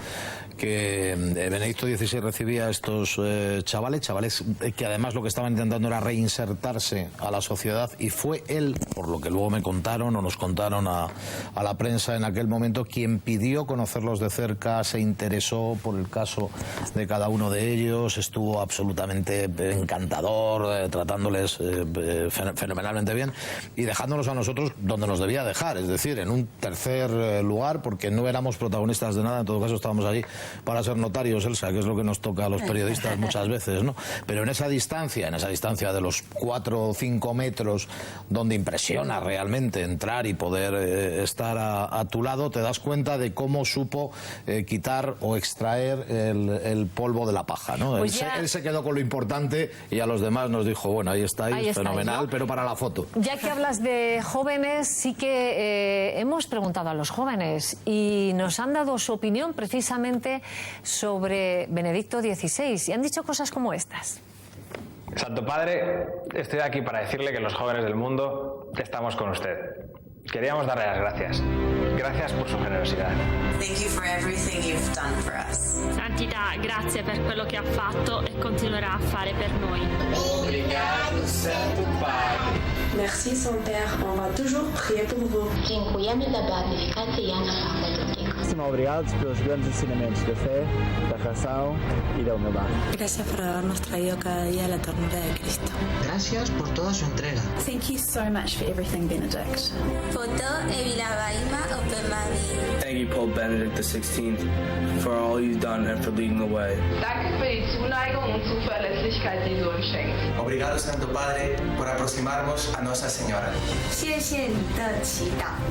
que Benedicto XVI recibía a estos chavales que además lo que estaban intentando era reinsertarse a la sociedad, y fue él, por lo que luego me contaron o nos contaron a la prensa en aquel momento, quien pidió conocerlos de cerca, se interesó por el caso de cada uno de ellos, estuvo absolutamente encantador, tratándoles fenomenalmente bien y dejándonos a nosotros donde nos debía dejar, es decir, en un tercer lugar, porque no éramos protagonistas de nada, en todo caso estábamos allí para ser notarios, Elsa, que es lo que nos toca a los periodistas muchas veces, ¿no? Pero en esa distancia de los 4 o 5 metros, donde impresiona realmente entrar y poder estar a tu lado, te das cuenta de cómo supo quitar o extraer el polvo de la paja, ¿no? Pues él se quedó con lo importante y a los demás nos dijo, bueno, ahí estáis, fenomenal, ¿no? Pero para la foto. Ya que hablas de jóvenes, sí que hemos preguntado a los jóvenes y nos han dado su opinión precisamente sobre Benedicto XVI y han dicho cosas como estas. Santo Padre, estoy aquí para decirle que los jóvenes del mundo estamos con usted. Queríamos darle las gracias. Gracias por su generosidad. Thank you for everything you've done for us. Santità, grazie per quello che ha fatto e continuerà a fare per noi. Obrigado, Santo Padre. Merci, Saint-Père. On va toujours prier pour vous. Dziękujemy za beatyfikację Jana Pawła II. Obrigados pelos grandes ensinamentos da fé, da razão e da humildade. Gracias por habernos traído cada día la ternura de Cristo. Gracias por toda su entrega. Thank you so much for everything, Benedict. Thank you, Pope Benedict XVI, for all you've done and for leading the way. Danke für die Zuneigung und Zuverlässigkeit, die du uns schenkst. Obrigado, Santo Padre, por aproximarnos a Nuestra Señora.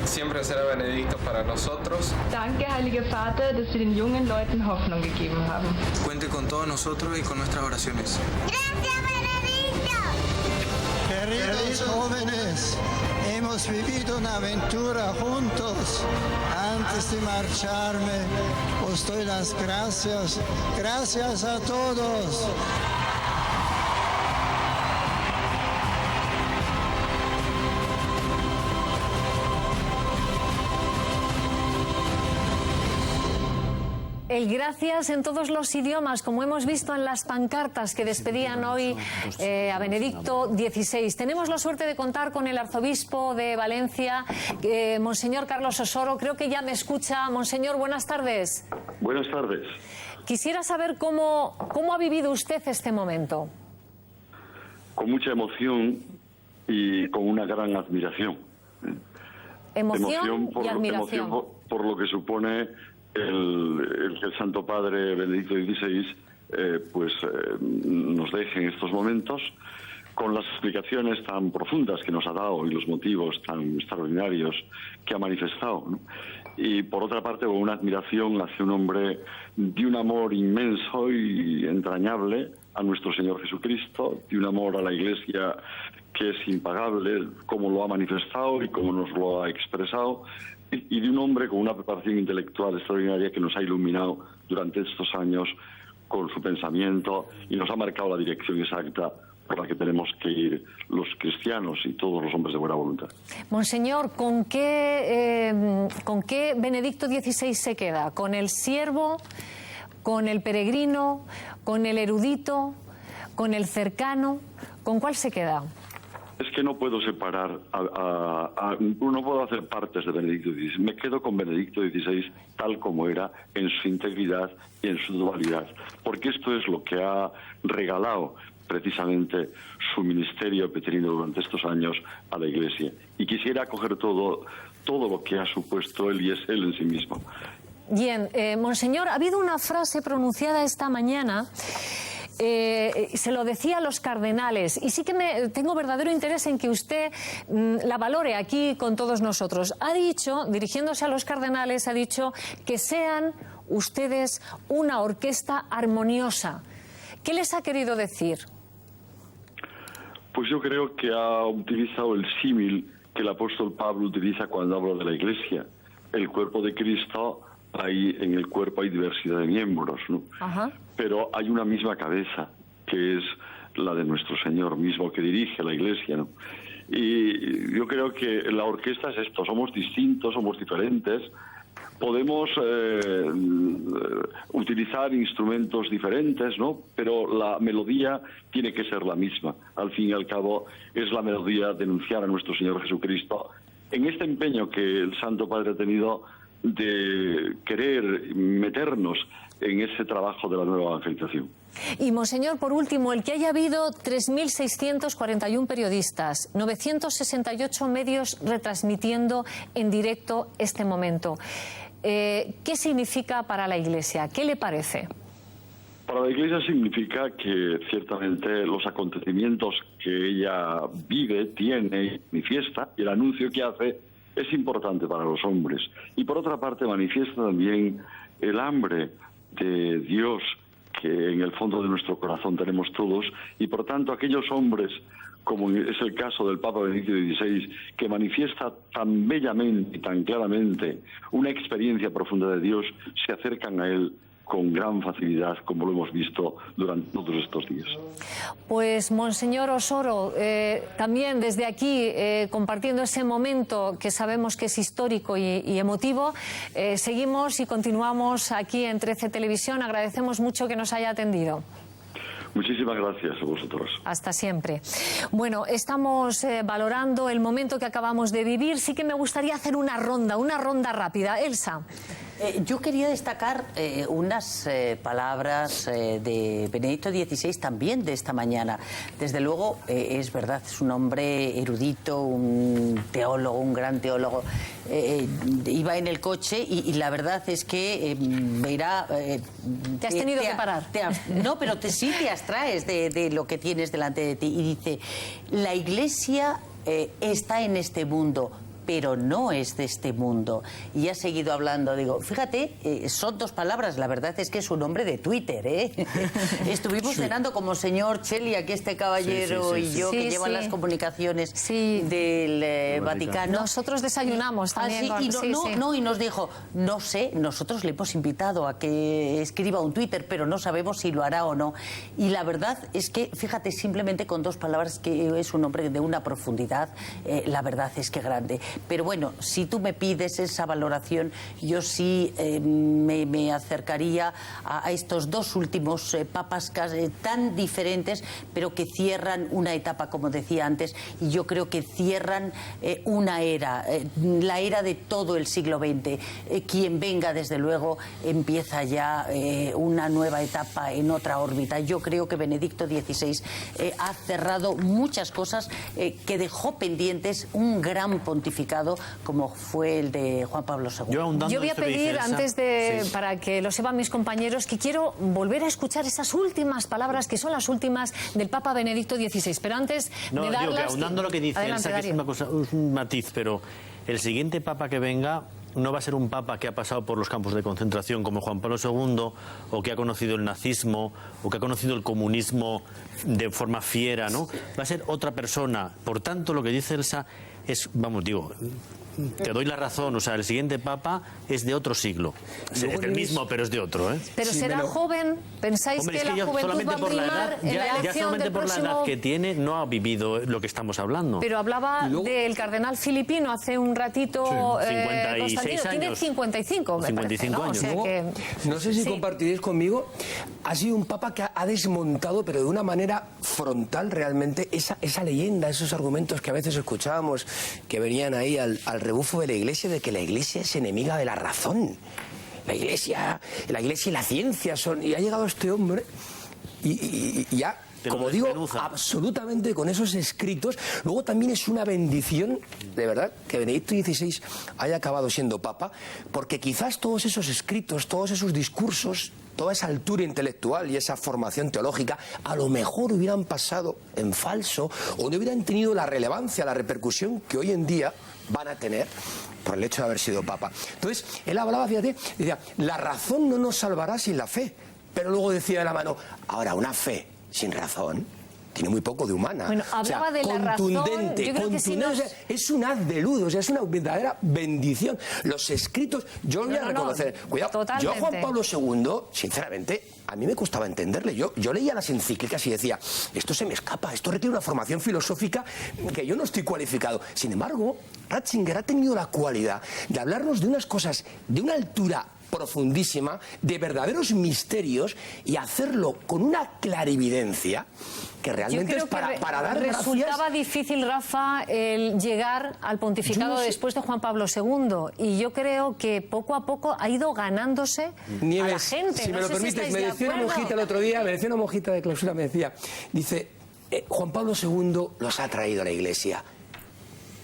Siempre será Benedicto para nosotros. Danke, Heiliger Vater, dass Sie den jungen Leuten Hoffnung gegeben haben. Cuente con todos nosotros y con nuestras oraciones. Queridos jóvenes, hemos vivido una aventura juntos. Antes de marcharme, os doy las gracias. Gracias a todos. El gracias en todos los idiomas, como hemos visto en las pancartas que despedían hoy a Benedicto XVI. Tenemos la suerte de contar con el arzobispo de Valencia, Monseñor Carlos Osoro. Creo que ya me escucha. Monseñor, buenas tardes. Buenas tardes. Quisiera saber cómo ha vivido usted este momento. Con mucha emoción y con una gran admiración. Emoción y admiración. Emoción por lo que supone el que el Santo Padre Benedicto XVI nos deje en estos momentos, con las explicaciones tan profundas que nos ha dado y los motivos tan extraordinarios que ha manifestado, ¿no? Y por otra parte con una admiración hacia un hombre de un amor inmenso y entrañable a nuestro Señor Jesucristo, de un amor a la Iglesia que es impagable, como lo ha manifestado y como nos lo ha expresado, y de un hombre con una preparación intelectual extraordinaria que nos ha iluminado durante estos años con su pensamiento y nos ha marcado la dirección exacta por la que tenemos que ir los cristianos y todos los hombres de buena voluntad. Monseñor, ¿con qué Benedicto XVI se queda? ¿Con el siervo, con el peregrino, con el erudito, con el cercano? ¿Con cuál se queda? Es que no puedo separar, no puedo hacer partes de Benedicto XVI. Me quedo con Benedicto XVI tal como era, en su integridad y en su dualidad. Porque esto es lo que ha regalado precisamente su ministerio petrino durante estos años a la Iglesia. Y quisiera coger todo lo que ha supuesto él y es él en sí mismo. Bien, Monseñor, ha habido una frase pronunciada esta mañana. Se lo decía a los cardenales y sí que tengo verdadero interés en que usted la valore aquí con todos nosotros. Ha dicho, dirigiéndose a los cardenales, ha dicho que sean ustedes una orquesta armoniosa. ¿Qué les ha querido decir? Pues yo creo que ha utilizado el símil que el apóstol Pablo utiliza cuando habla de la Iglesia. El cuerpo de Cristo, en el cuerpo hay diversidad de miembros, ¿no? Ajá. Pero hay una misma cabeza, que es la de nuestro Señor mismo, que dirige la Iglesia, ¿no? Y yo creo que la orquesta es esto, somos distintos, somos diferentes, podemos utilizar instrumentos diferentes, ¿no? Pero la melodía tiene que ser la misma. Al fin y al cabo, es la melodía de anunciar a nuestro Señor Jesucristo en este empeño que el Santo Padre ha tenido de querer meternos en ese trabajo de la nueva evangelización. Y, Monseñor, por último, el que haya habido 3.641 periodistas, 968 medios retransmitiendo en directo este momento. ¿qué significa para la Iglesia? ¿Qué le parece? Para la Iglesia significa que ciertamente los acontecimientos que ella vive, tiene y manifiesta, y el anuncio que hace es importante para los hombres. Y por otra parte manifiesta también el hambre de Dios que en el fondo de nuestro corazón tenemos todos, y por tanto aquellos hombres, como es el caso del Papa Benedicto XVI, que manifiesta tan bellamente y tan claramente una experiencia profunda de Dios, se acercan a él con gran facilidad, como lo hemos visto durante todos estos días. Pues, Monseñor Osoro, también desde aquí, compartiendo ese momento que sabemos que es histórico y emotivo, seguimos y continuamos aquí en 13 Televisión. Agradecemos mucho que nos haya atendido. Muchísimas gracias a vosotros. Hasta siempre. Bueno, estamos valorando el momento que acabamos de vivir. Sí que me gustaría hacer una ronda rápida. Elsa. Yo quería destacar unas palabras de Benedicto XVI también de esta mañana. Desde luego, es verdad, es un hombre erudito, un teólogo, un gran teólogo. Iba en el coche y la verdad es que verá... te has tenido que parar. No, pero sí te abstraes de lo que tienes delante de ti. Y dice, la Iglesia está en este mundo, pero no es de este mundo. Y ha seguido hablando, digo, fíjate, son dos palabras, la verdad es que es un hombre de Twitter, ¿eh? Estuvimos cenando como señor Cheli, aquí este caballero y yo, que llevan las comunicaciones del Vaticano. Nosotros desayunamos también. Y nos dijo, no sé, nosotros le hemos invitado a que escriba un Twitter, pero no sabemos si lo hará o no. Y la verdad es que, fíjate, simplemente con dos palabras, que es un hombre de una profundidad, la verdad es que grande. Pero bueno, si tú me pides esa valoración, yo sí me acercaría a estos dos últimos papas tan diferentes, pero que cierran una etapa, como decía antes, y yo creo que cierran una era, la era de todo el siglo XX. Quien venga, desde luego, empieza ya una nueva etapa en otra órbita. Yo creo que Benedicto XVI ha cerrado muchas cosas que dejó pendientes un gran pontificado como fue el de Juan Pablo II. Yo voy a pedir, antes de, para que lo sepan mis compañeros, que quiero volver a escuchar esas últimas palabras, que son las últimas del Papa Benedicto XVI. Pero antes de darlas... ahondando lo que dice Elsa, que es una cosa, un matiz, pero el siguiente Papa que venga no va a ser un Papa que ha pasado por los campos de concentración como Juan Pablo II, o que ha conocido el nazismo, o que ha conocido el comunismo de forma fiera, ¿no? Va a ser otra persona. Por tanto, lo que dice Elsa es, vamos, digo, te doy la razón, o sea, el siguiente Papa es de otro siglo. Es el mismo, pero es de otro, ¿eh? Pero será joven, ¿pensáis que la juventud va a primar en la elección solamente del por próximo... la edad que tiene no ha vivido lo que estamos hablando. Pero hablaba del cardenal filipino hace un ratito, 56 años. Tiene 55, me 55 parece, ¿no? años. O sea que... No sé si compartiréis conmigo, ha sido un Papa que ha desmontado, pero de una manera frontal realmente, esa leyenda, esos argumentos que a veces escuchábamos, que venían ahí al rebufo de la Iglesia, de que la Iglesia es enemiga de la razón. La Iglesia y la ciencia son... Y ha llegado este hombre y ya... Como digo, absolutamente con esos escritos. Luego también es una bendición, de verdad, que Benedicto XVI haya acabado siendo Papa, porque quizás todos esos escritos, todos esos discursos, toda esa altura intelectual y esa formación teológica, a lo mejor hubieran pasado en falso o no hubieran tenido la relevancia, la repercusión que hoy en día van a tener por el hecho de haber sido Papa. Entonces, él hablaba, fíjate, decía, la razón no nos salvará sin la fe. Pero luego decía de la mano, ahora una fe sin razón tiene muy poco de humana. Bueno, hablaba de la razón. Yo creo que sí o sea, es un haz de luz, o sea, es una verdadera bendición. Los escritos, yo lo voy a reconocer. Cuidado, totalmente. Yo a Juan Pablo II, sinceramente, a mí me costaba entenderle. Yo leía las encíclicas y decía, esto se me escapa, esto requiere una formación filosófica que yo no estoy cualificado. Sin embargo, Ratzinger ha tenido la cualidad de hablarnos de unas cosas de una altura profundísima, de verdaderos misterios, y hacerlo con una clarividencia que realmente es para dar gracias. Resultaba difícil, Rafa, el llegar al pontificado después de Juan Pablo II, y yo creo que poco a poco ha ido ganándose a la gente. Si me lo permites, me decía una monjita el otro día, una monjita de clausura, me decía, dice, Juan Pablo II los ha traído a la Iglesia.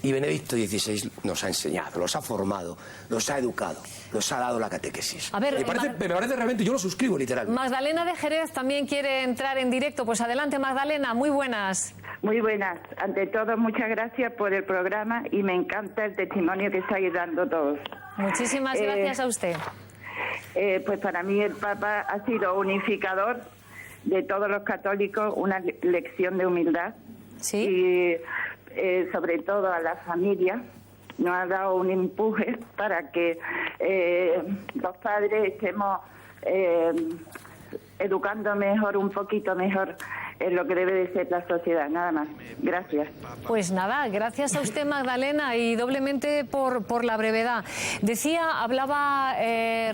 Y Benedicto XVI nos ha enseñado, los ha formado, los ha educado, nos ha dado la catequesis. A ver, me parece realmente, yo lo suscribo literalmente. Magdalena de Jerez también quiere entrar en directo. Pues adelante, Magdalena, muy buenas. Muy buenas. Ante todo, muchas gracias por el programa y me encanta el testimonio que estáis dando todos. Muchísimas gracias a usted. Pues para mí el Papa ha sido unificador de todos los católicos, una lección de humildad. Sí. Y sobre todo a la familia nos ha dado un empuje para que los padres estemos educando mejor, un poquito mejor en lo que debe de ser la sociedad. Nada más. Gracias. Pues nada, gracias a usted, Magdalena, y doblemente por la brevedad.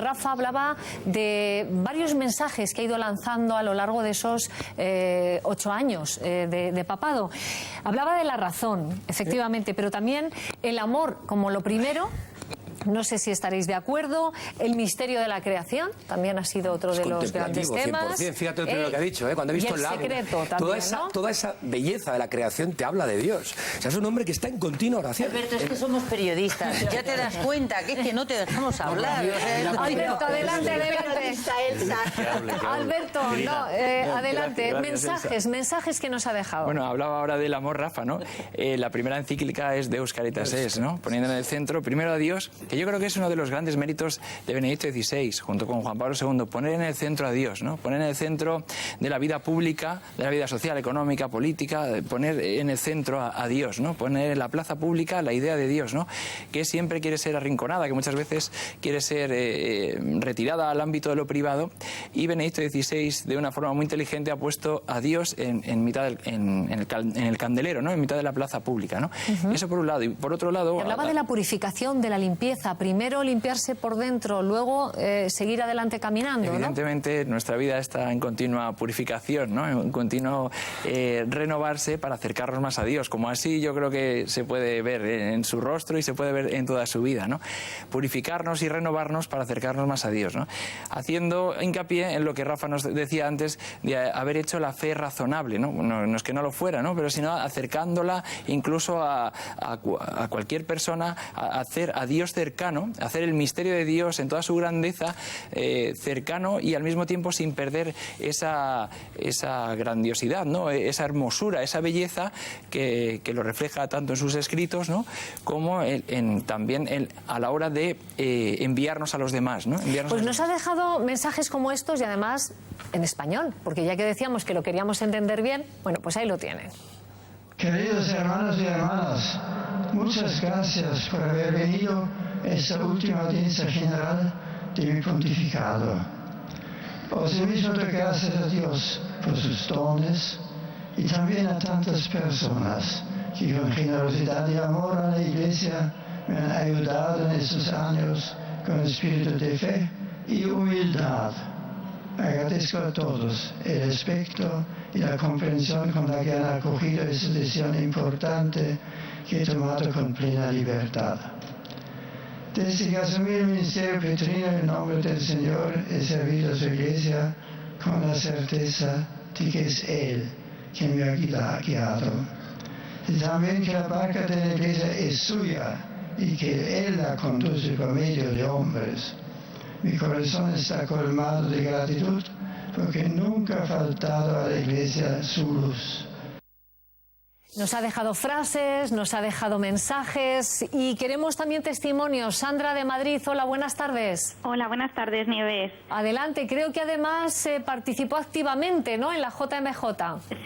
Rafa hablaba de varios mensajes que ha ido lanzando a lo largo de esos 8 años de papado. Hablaba de la razón, efectivamente, pero también el amor como lo primero. No sé si estaréis de acuerdo. El misterio de la creación también ha sido otro de los grandes temas. 100%, fíjate lo primero que ha dicho, cuando he visto el lago. Secreto también, toda esa belleza de la creación te habla de Dios. O sea, es un hombre que está en continua oración. Alberto, es que somos periodistas. Ya te das cuenta que es que no te dejamos hablar. Alberto, adelante. Alberto, adelante. Mensajes que nos ha dejado. Bueno, hablaba ahora del amor, Rafa, ¿no? La primera encíclica es Deus Caritas Es, ¿no? Poniendo en el centro primero a Dios, que yo creo que es uno de los grandes méritos de Benedicto XVI, junto con Juan Pablo II, poner en el centro a Dios, ¿no? Poner en el centro de la vida pública, de la vida social, económica, política, poner en el centro a Dios, ¿no? Poner en la plaza pública la idea de Dios, ¿no? Que siempre quiere ser arrinconada, que muchas veces quiere ser retirada al ámbito de lo privado, y Benedicto XVI, de una forma muy inteligente, ha puesto a Dios en mitad en el candelero, ¿no? En mitad de la plaza pública, ¿no? Eso por un lado. Y por otro lado... Hablaba de la purificación, de la limpieza, primero limpiarse por dentro, luego seguir adelante caminando, ¿no? Evidentemente nuestra vida está en continua purificación, ¿no? En continuo renovarse para acercarnos más a Dios, como así yo creo que se puede ver en su rostro y se puede ver en toda su vida, ¿no? Purificarnos y renovarnos para acercarnos más a Dios, ¿no? Haciendo hincapié en lo que Rafa nos decía antes de haber hecho la fe razonable, ¿no? No es que no lo fuera, ¿no? Pero sino acercándola incluso a cualquier persona, a hacer a Dios cercano, hacer el misterio de Dios en toda su grandeza cercano, y al mismo tiempo sin perder esa grandiosidad, ¿no? Esa hermosura, esa belleza que lo refleja tanto en sus escritos, ¿no? Como también a la hora de enviarnos a los demás, ¿no? Pues nos ha dejado mensajes como estos, y además en español, porque ya que decíamos que lo queríamos entender bien, bueno, pues ahí lo tienen. Queridos hermanos y hermanas, muchas gracias por haber venido a esta última audiencia general de mi pontificado. Os mismo doy gracias a Dios por sus dones y también a tantas personas que con generosidad y amor a la Iglesia me han ayudado en estos años con espíritu de fe y humildad. Agradezco a todos el respeto y la comprensión con la que han acogido esta decisión importante que he tomado con plena libertad. Desde que asumí el ministerio petrino en nombre del Señor, he servido a su Iglesia con la certeza de que es Él quien me ha guiado. Y también que la barca de la Iglesia es suya y que Él la conduce por medio de hombres. Mi corazón está colmado de gratitud porque nunca ha faltado a la Iglesia su luz. Nos ha dejado frases, nos ha dejado mensajes y queremos también testimonios. Sandra de Madrid, hola, buenas tardes. Hola, buenas tardes, Nieves. Adelante, creo que además participó activamente, ¿no?, en la JMJ.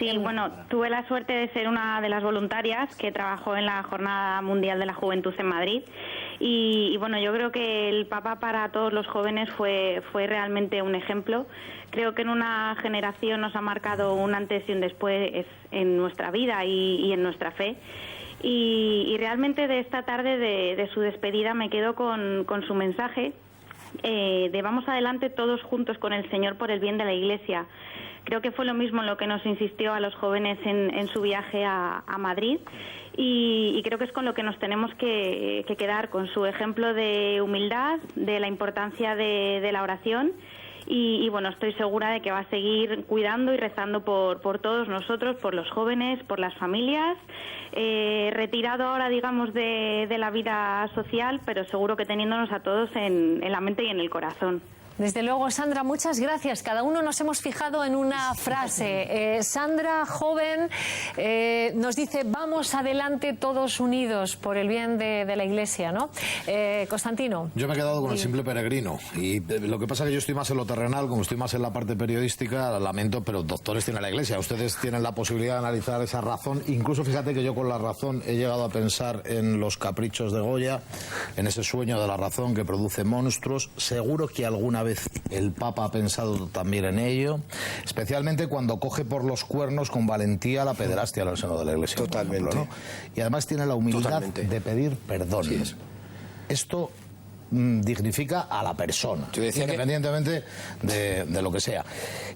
Sí, bueno, tuve la suerte de ser una de las voluntarias que trabajó en la Jornada Mundial de la Juventud en Madrid. Y bueno, yo creo que el Papa para todos los jóvenes fue realmente un ejemplo. Creo que en una generación nos ha marcado un antes y un después en nuestra vida y en nuestra fe. Y realmente de esta tarde de su despedida me quedo con su mensaje de vamos adelante todos juntos con el Señor por el bien de la Iglesia. Creo que fue lo mismo en lo que nos insistió a los jóvenes en su viaje a Madrid. Y creo que es con lo que nos tenemos que quedar, con su ejemplo de humildad, de la importancia de la oración y bueno, estoy segura de que va a seguir cuidando y rezando por todos nosotros, por los jóvenes, por las familias, retirado ahora, digamos, de la vida social, pero seguro que teniéndonos a todos en la mente y en el corazón. Desde luego, Sandra, muchas gracias. Cada uno nos hemos fijado en una frase. Sandra, joven, nos dice, vamos adelante todos unidos por el bien de la Iglesia, ¿no? Constantino. Yo me he quedado con el simple peregrino. Y lo que pasa es que yo estoy más en lo terrenal, como estoy más en la parte periodística, lamento, pero doctores tiene la Iglesia. Ustedes tienen la posibilidad de analizar esa razón. Incluso fíjate que yo con la razón he llegado a pensar en los caprichos de Goya, en ese sueño de la razón que produce monstruos. Seguro que alguna vez el Papa ha pensado también en ello, especialmente cuando coge por los cuernos con valentía la pederastia en el seno de la Iglesia. Totalmente. Ejemplo, ¿no? Y además tiene la humildad de pedir perdón. Sí es. Esto dignifica a la persona, independientemente de lo que sea.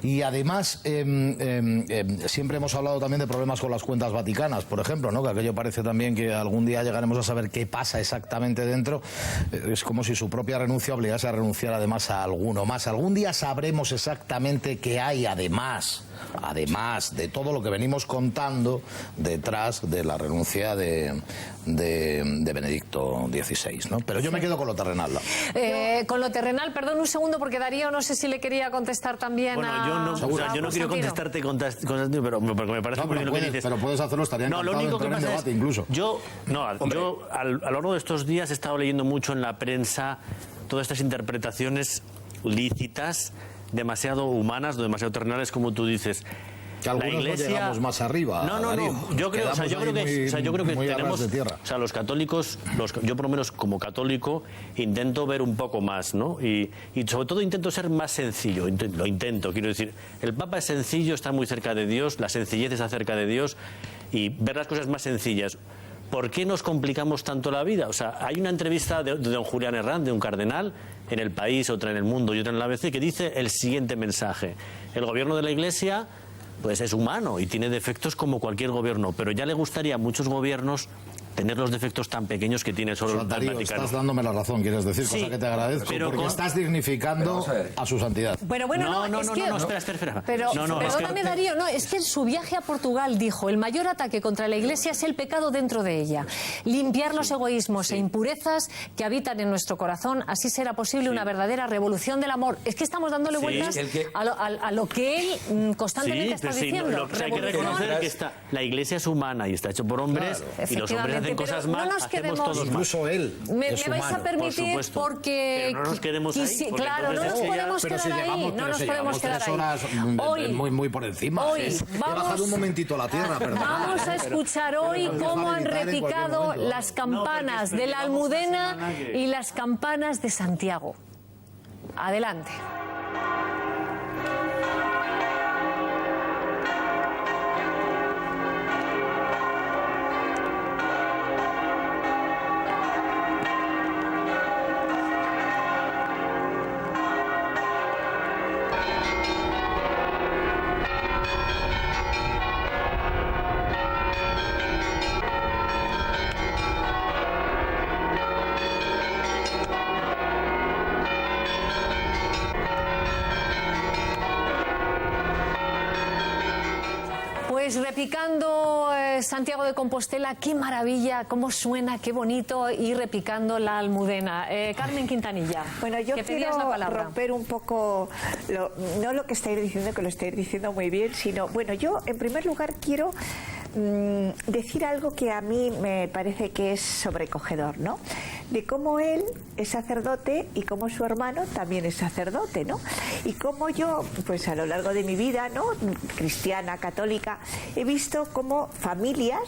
Y además siempre hemos hablado también de problemas con las cuentas vaticanas, por ejemplo, ¿no? Que aquello parece también que algún día llegaremos a saber qué pasa exactamente dentro. Es como si su propia renuncia obligase a renunciar además a alguno más. Algún día sabremos exactamente qué hay además de todo lo que venimos contando detrás de la renuncia de Benedicto XVI, ¿no? Pero yo me quedo con lo terrenal. Con lo terrenal, perdón un segundo, porque Darío no sé si le quería contestar también yo no quiero contestarte, pero porque me parece muy bien lo que dices. Pero puedes hacerlo, estaría encantado de entrar en debate incluso. Yo a lo largo de estos días he estado leyendo mucho en la prensa todas estas interpretaciones lícitas, demasiado humanas, demasiado terrenales, como tú dices. Que algunos la Iglesia... no llegamos más arriba. No. Yo creo que tenemos, los católicos, yo por lo menos como católico intento ver un poco más, ¿no? Y sobre todo intento ser más sencillo. Quiero decir, el Papa es sencillo, está muy cerca de Dios, la sencillez está cerca de Dios y ver las cosas más sencillas. ¿Por qué nos complicamos tanto la vida? O sea, hay una entrevista de don Julián Herrán, de un cardenal, en El País, otra en El Mundo y otra en la ABC, que dice el siguiente mensaje: el gobierno de la Iglesia pues es humano y tiene defectos como cualquier gobierno, pero ya le gustaría a muchos gobiernos tener los defectos tan pequeños que tiene solo el Vaticano. Estás dándome la razón, quieres decir, sí, cosa que te agradezco, pero porque estás dignificando a su santidad. Pero bueno, espera. Pero perdóname, Darío, es que en su viaje a Portugal dijo: el mayor ataque contra la Iglesia es el pecado dentro de ella. Limpiar los egoísmos e impurezas que habitan en nuestro corazón, así será posible una verdadera revolución del amor. Es que estamos dándole vueltas a lo que él constantemente está diciendo. Hay que reconocer que la Iglesia es humana y está hecho por hombres, y los hombres hacen cosas mal, hacemos todos mal. Incluso él me vais a permitir, porque no nos quedemos ahí, claro, no nos podemos quedar ahí, no nos podemos quedar ahí. Hoy, muy por encima. Hoy he bajado un momentito la tierra, perdón. Vamos a escuchar hoy cómo han repicado las campanas de la Almudena y las campanas de Santiago. Adelante. Repicando Santiago de Compostela, qué maravilla, cómo suena, qué bonito, y repicando la Almudena. Carmen Quintanilla, bueno, yo quiero romper un poco, no lo que estáis diciendo, que lo estáis diciendo muy bien, sino, bueno, yo en primer lugar quiero decir algo que a mí me parece que es sobrecogedor, ¿no? De cómo él es sacerdote y cómo su hermano también es sacerdote, ¿no? Y cómo yo, pues a lo largo de mi vida, ¿no?, cristiana, católica, he visto cómo familias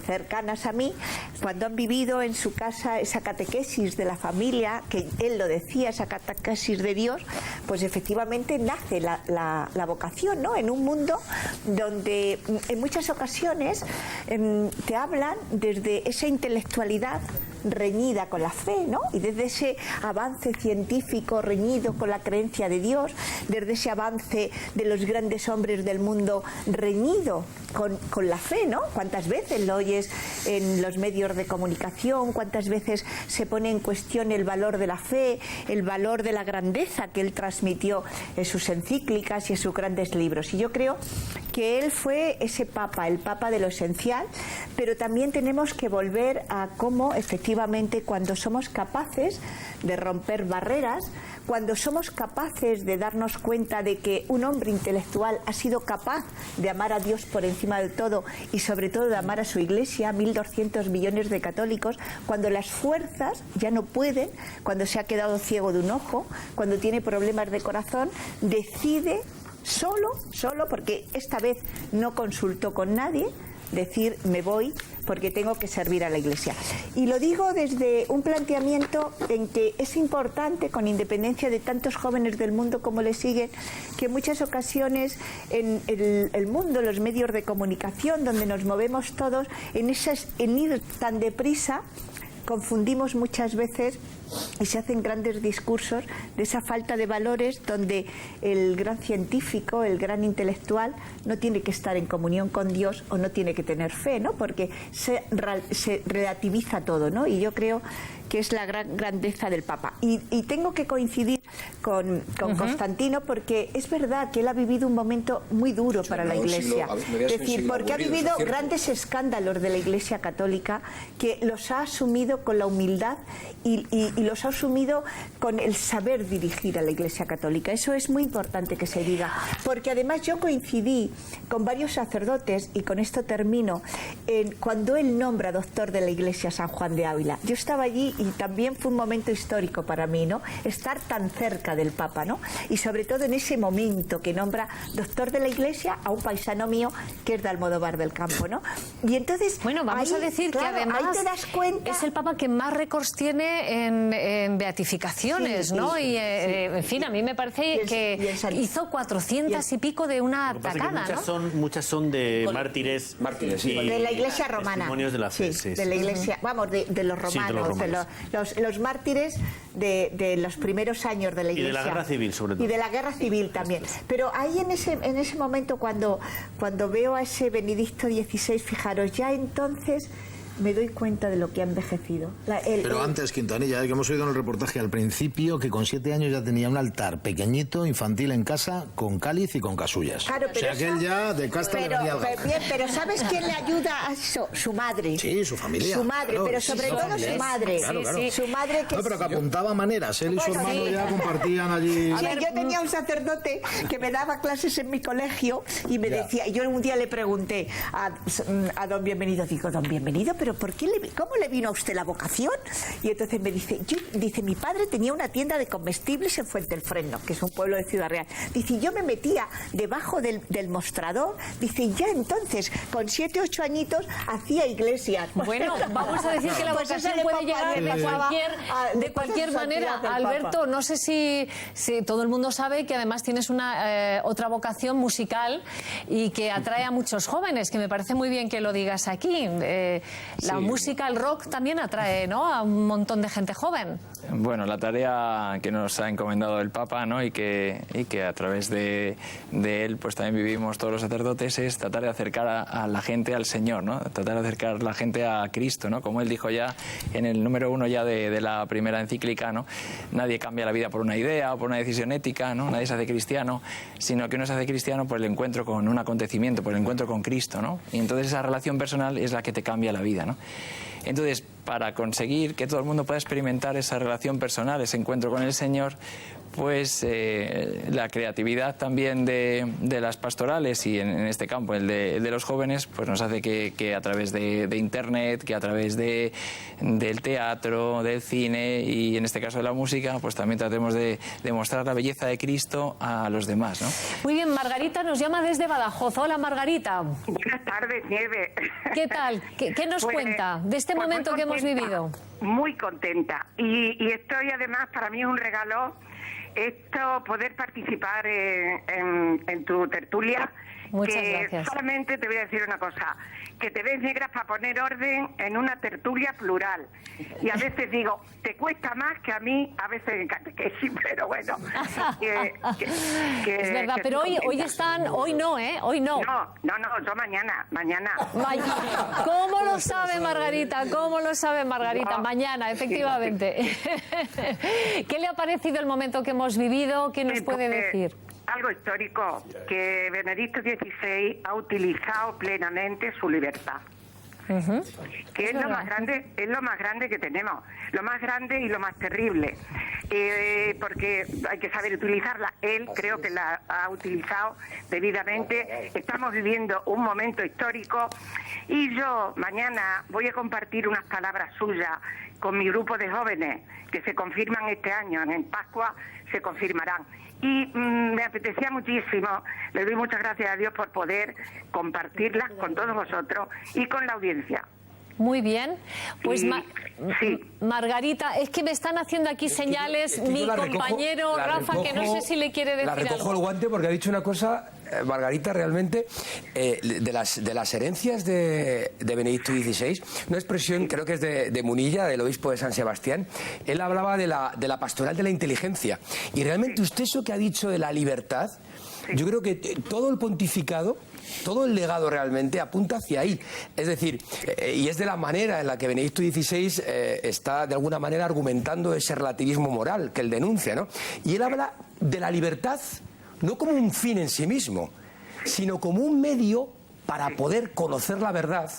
cercanas a mí, cuando han vivido en su casa esa catequesis de la familia, que él lo decía, esa catequesis de Dios, pues efectivamente nace la vocación, ¿no? En un mundo donde en muchas ocasiones te hablan desde esa intelectualidad reñida con la fe, ¿no? Y desde ese avance científico reñido con la creencia de Dios, desde ese avance de los grandes hombres del mundo reñido con la fe, ¿no? ¿Cuántas veces lo oyes en los medios de comunicación? ¿Cuántas veces se pone en cuestión el valor de la fe, el valor de la grandeza que él transmitió en sus encíclicas y en sus grandes libros? Y yo creo que él fue ese papa, el papa de lo esencial, pero también tenemos que volver a cómo efectivamente cuando somos capaces de romper barreras, cuando somos capaces de darnos cuenta de que un hombre intelectual ha sido capaz de amar a Dios por encima de todo y sobre todo de amar a su Iglesia, 1.200 millones de católicos, cuando las fuerzas ya no pueden, cuando se ha quedado ciego de un ojo, cuando tiene problemas de corazón, decide solo, porque esta vez no consultó con nadie, decir me voy porque tengo que servir a la Iglesia. Y lo digo desde un planteamiento en que es importante, con independencia de tantos jóvenes del mundo como le siguen, que en muchas ocasiones en el mundo, los medios de comunicación, donde nos movemos todos, en ir tan deprisa, confundimos muchas veces y se hacen grandes discursos de esa falta de valores donde el gran científico, el gran intelectual no tiene que estar en comunión con Dios o no tiene que tener fe, ¿no? Porque se relativiza todo, ¿no? Y yo creo que es la gran grandeza del Papa. Y tengo que coincidir con Constantino, porque es verdad que él ha vivido un momento muy duro para la Iglesia. Es decir, porque ha vivido grandes escándalos de la Iglesia católica que los ha asumido con la humildad y los ha asumido con el saber dirigir a la Iglesia católica. Eso es muy importante que se diga, porque además yo coincidí con varios sacerdotes, y con esto termino, cuando él nombra doctor de la Iglesia a San Juan de Ávila. Yo estaba allí y también fue un momento histórico para mí, ¿no? Estar tan cerca del Papa, ¿no? Y sobre todo en ese momento que nombra doctor de la Iglesia a un paisano mío que es de Almodóvar del Campo, ¿no? Y entonces, bueno, vamos a decir que además ahí te das cuenta, es el Papa que más récords tiene en beatificaciones, ¿no? Y en fin, a mí me parece que hizo 400 y pico de una tacada, ¿no? Muchas son de mártires, de la Iglesia romana, testimonios de la fe, de la Iglesia, vamos, de los romanos, los mártires de los primeros años de la Iglesia. Y de la Guerra Civil, sobre todo. Y de la Guerra Civil también. Pero ahí en ese momento, cuando veo a ese Benedicto XVI, fijaros, ya entonces me doy cuenta de lo que ha envejecido. Pero antes, Quintanilla, que hemos oído en el reportaje al principio que con 7 años ya tenía un altar pequeñito, infantil en casa, con cáliz y con casullas. Claro, o sea, que él ya de casta le venía al gato. Bien, pero ¿sabes quién le ayuda a eso? Su madre. Sí, su familia. Su madre, claro, pero sobre todo su madre. Claro, claro. Su madre que... No, pero que apuntaba maneras. Él y su hermano ya compartían allí... Sí, yo tenía un sacerdote que me daba clases en mi colegio y me decía... Yo un día le pregunté a don Bienvenido, digo, don Bienvenido, ¿pero por qué ¿cómo le vino a usted la vocación? Y entonces me dice, mi padre tenía una tienda de comestibles en Fuenteelfreno, que es un pueblo de Ciudad Real. Dice, yo me metía debajo del mostrador, dice, y ya entonces, con 7, 8 añitos, hacía iglesias. Bueno, vamos a decir que la vocación puede llegar de cualquier manera. Alberto, no sé si todo el mundo sabe que además tienes una otra vocación musical y que atrae a muchos jóvenes, que me parece muy bien que lo digas aquí. La música, el rock también atrae, ¿no?, a un montón de gente joven. Bueno, la tarea que nos ha encomendado el Papa, ¿no?, y que a través de él pues también vivimos todos los sacerdotes, es tratar de acercar a la gente al Señor, ¿no? Tratar de acercar a la gente a Cristo, ¿no? Como él dijo ya en el número 1 ya de la primera encíclica, ¿no? Nadie cambia la vida por una idea o por una decisión ética, ¿no? Nadie se hace cristiano, sino que uno se hace cristiano por el encuentro con un acontecimiento, por el encuentro con Cristo, ¿no? Y entonces esa relación personal es la que te cambia la vida, ¿no? Entonces, para conseguir que todo el mundo pueda experimentar esa relación personal, ese encuentro con el Señor, pues la creatividad también de las pastorales y en este campo el de los jóvenes, pues nos hace que a través de internet, que a través del teatro, del cine y en este caso de la música, pues también tratemos de mostrar la belleza de Cristo a los demás, ¿no? Muy bien, Margarita nos llama desde Badajoz. Hola, Margarita. Buenas tardes, Nieve. ¿Qué tal? ¿Qué nos cuenta de este momento que hemos vivido? Muy contenta. Y estoy además, para mí es un regalo poder participar en tu tertulia Muchas que gracias. solamente te voy a decir una cosa, que te ves negra para poner orden en una tertulia plural. Y a veces digo, te cuesta más que a mí, a veces que sí, pero bueno. Es verdad, pero hoy están, hoy no, hoy no. No, yo mañana. ¿Cómo lo sabe Margarita? ¿Cómo lo sabe Margarita? No. Mañana, efectivamente. ¿Qué le ha parecido el momento que hemos vivido? ¿Qué nos puede decir? Algo histórico, que Benedicto XVI ha utilizado plenamente su libertad. Que es lo más grande que tenemos, lo más grande y lo más terrible, porque hay que saber utilizarla. Él creo que la ha utilizado debidamente. Estamos viviendo un momento histórico y yo mañana voy a compartir unas palabras suyas con mi grupo de jóvenes que se confirman este año, en Pascua se confirmarán. Y me apetecía muchísimo, le doy muchas gracias a Dios por poder compartirlas con todos vosotros y con la audiencia. Muy bien, pues Margarita, es que me están haciendo aquí señales mi compañero Rafa, que no sé si le quiere decir La recojo algo. el guante porque ha dicho una cosa, Margarita, realmente, de las herencias de Benedicto XVI, una expresión, creo que es de Munilla, del obispo de San Sebastián. Él hablaba de la pastoral de la inteligencia. Y realmente usted eso que ha dicho de la libertad, yo creo que todo el pontificado, todo el legado realmente apunta hacia ahí. Es decir, y es de la manera en la que Benedicto XVI está de alguna manera argumentando ese relativismo moral que él denuncia, ¿no? Y él habla de la libertad no como un fin en sí mismo, sino como un medio para poder conocer la verdad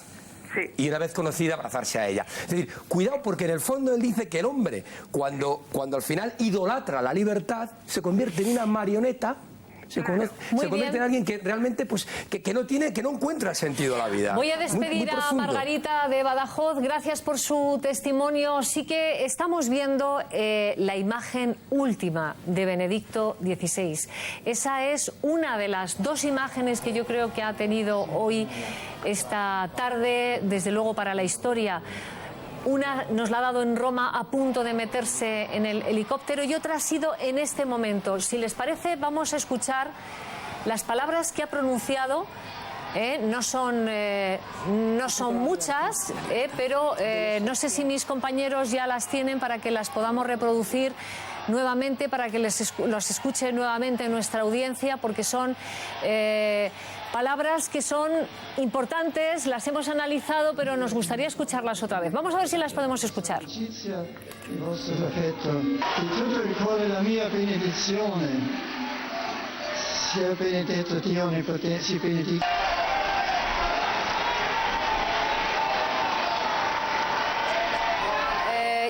y una vez conocida abrazarse a ella. Es decir, cuidado, porque en el fondo él dice que el hombre, cuando al final idolatra la libertad, se convierte en una marioneta. Se convierte en alguien que realmente que no encuentra sentido a la vida. Voy a despedir muy a profundo. Margarita de Badajoz. Gracias por su testimonio. Sí que estamos viendo la imagen última de Benedicto XVI. Esa es una de las dos imágenes que yo creo que ha tenido hoy esta tarde, desde luego para la historia. Una nos la ha dado en Roma a punto de meterse en el helicóptero y otra ha sido en este momento. Si les parece, vamos a escuchar las palabras que ha pronunciado. No son muchas, pero no sé si mis compañeros ya las tienen para que las podamos reproducir nuevamente, para que los escuche nuevamente nuestra audiencia, porque son palabras que son importantes, las hemos analizado, pero nos gustaría escucharlas otra vez. Vamos a ver si las podemos escuchar. Il vostro affetto, di tutto il cuore la mia benedizione, sia benedetto Dio Onnipotente, si benedica.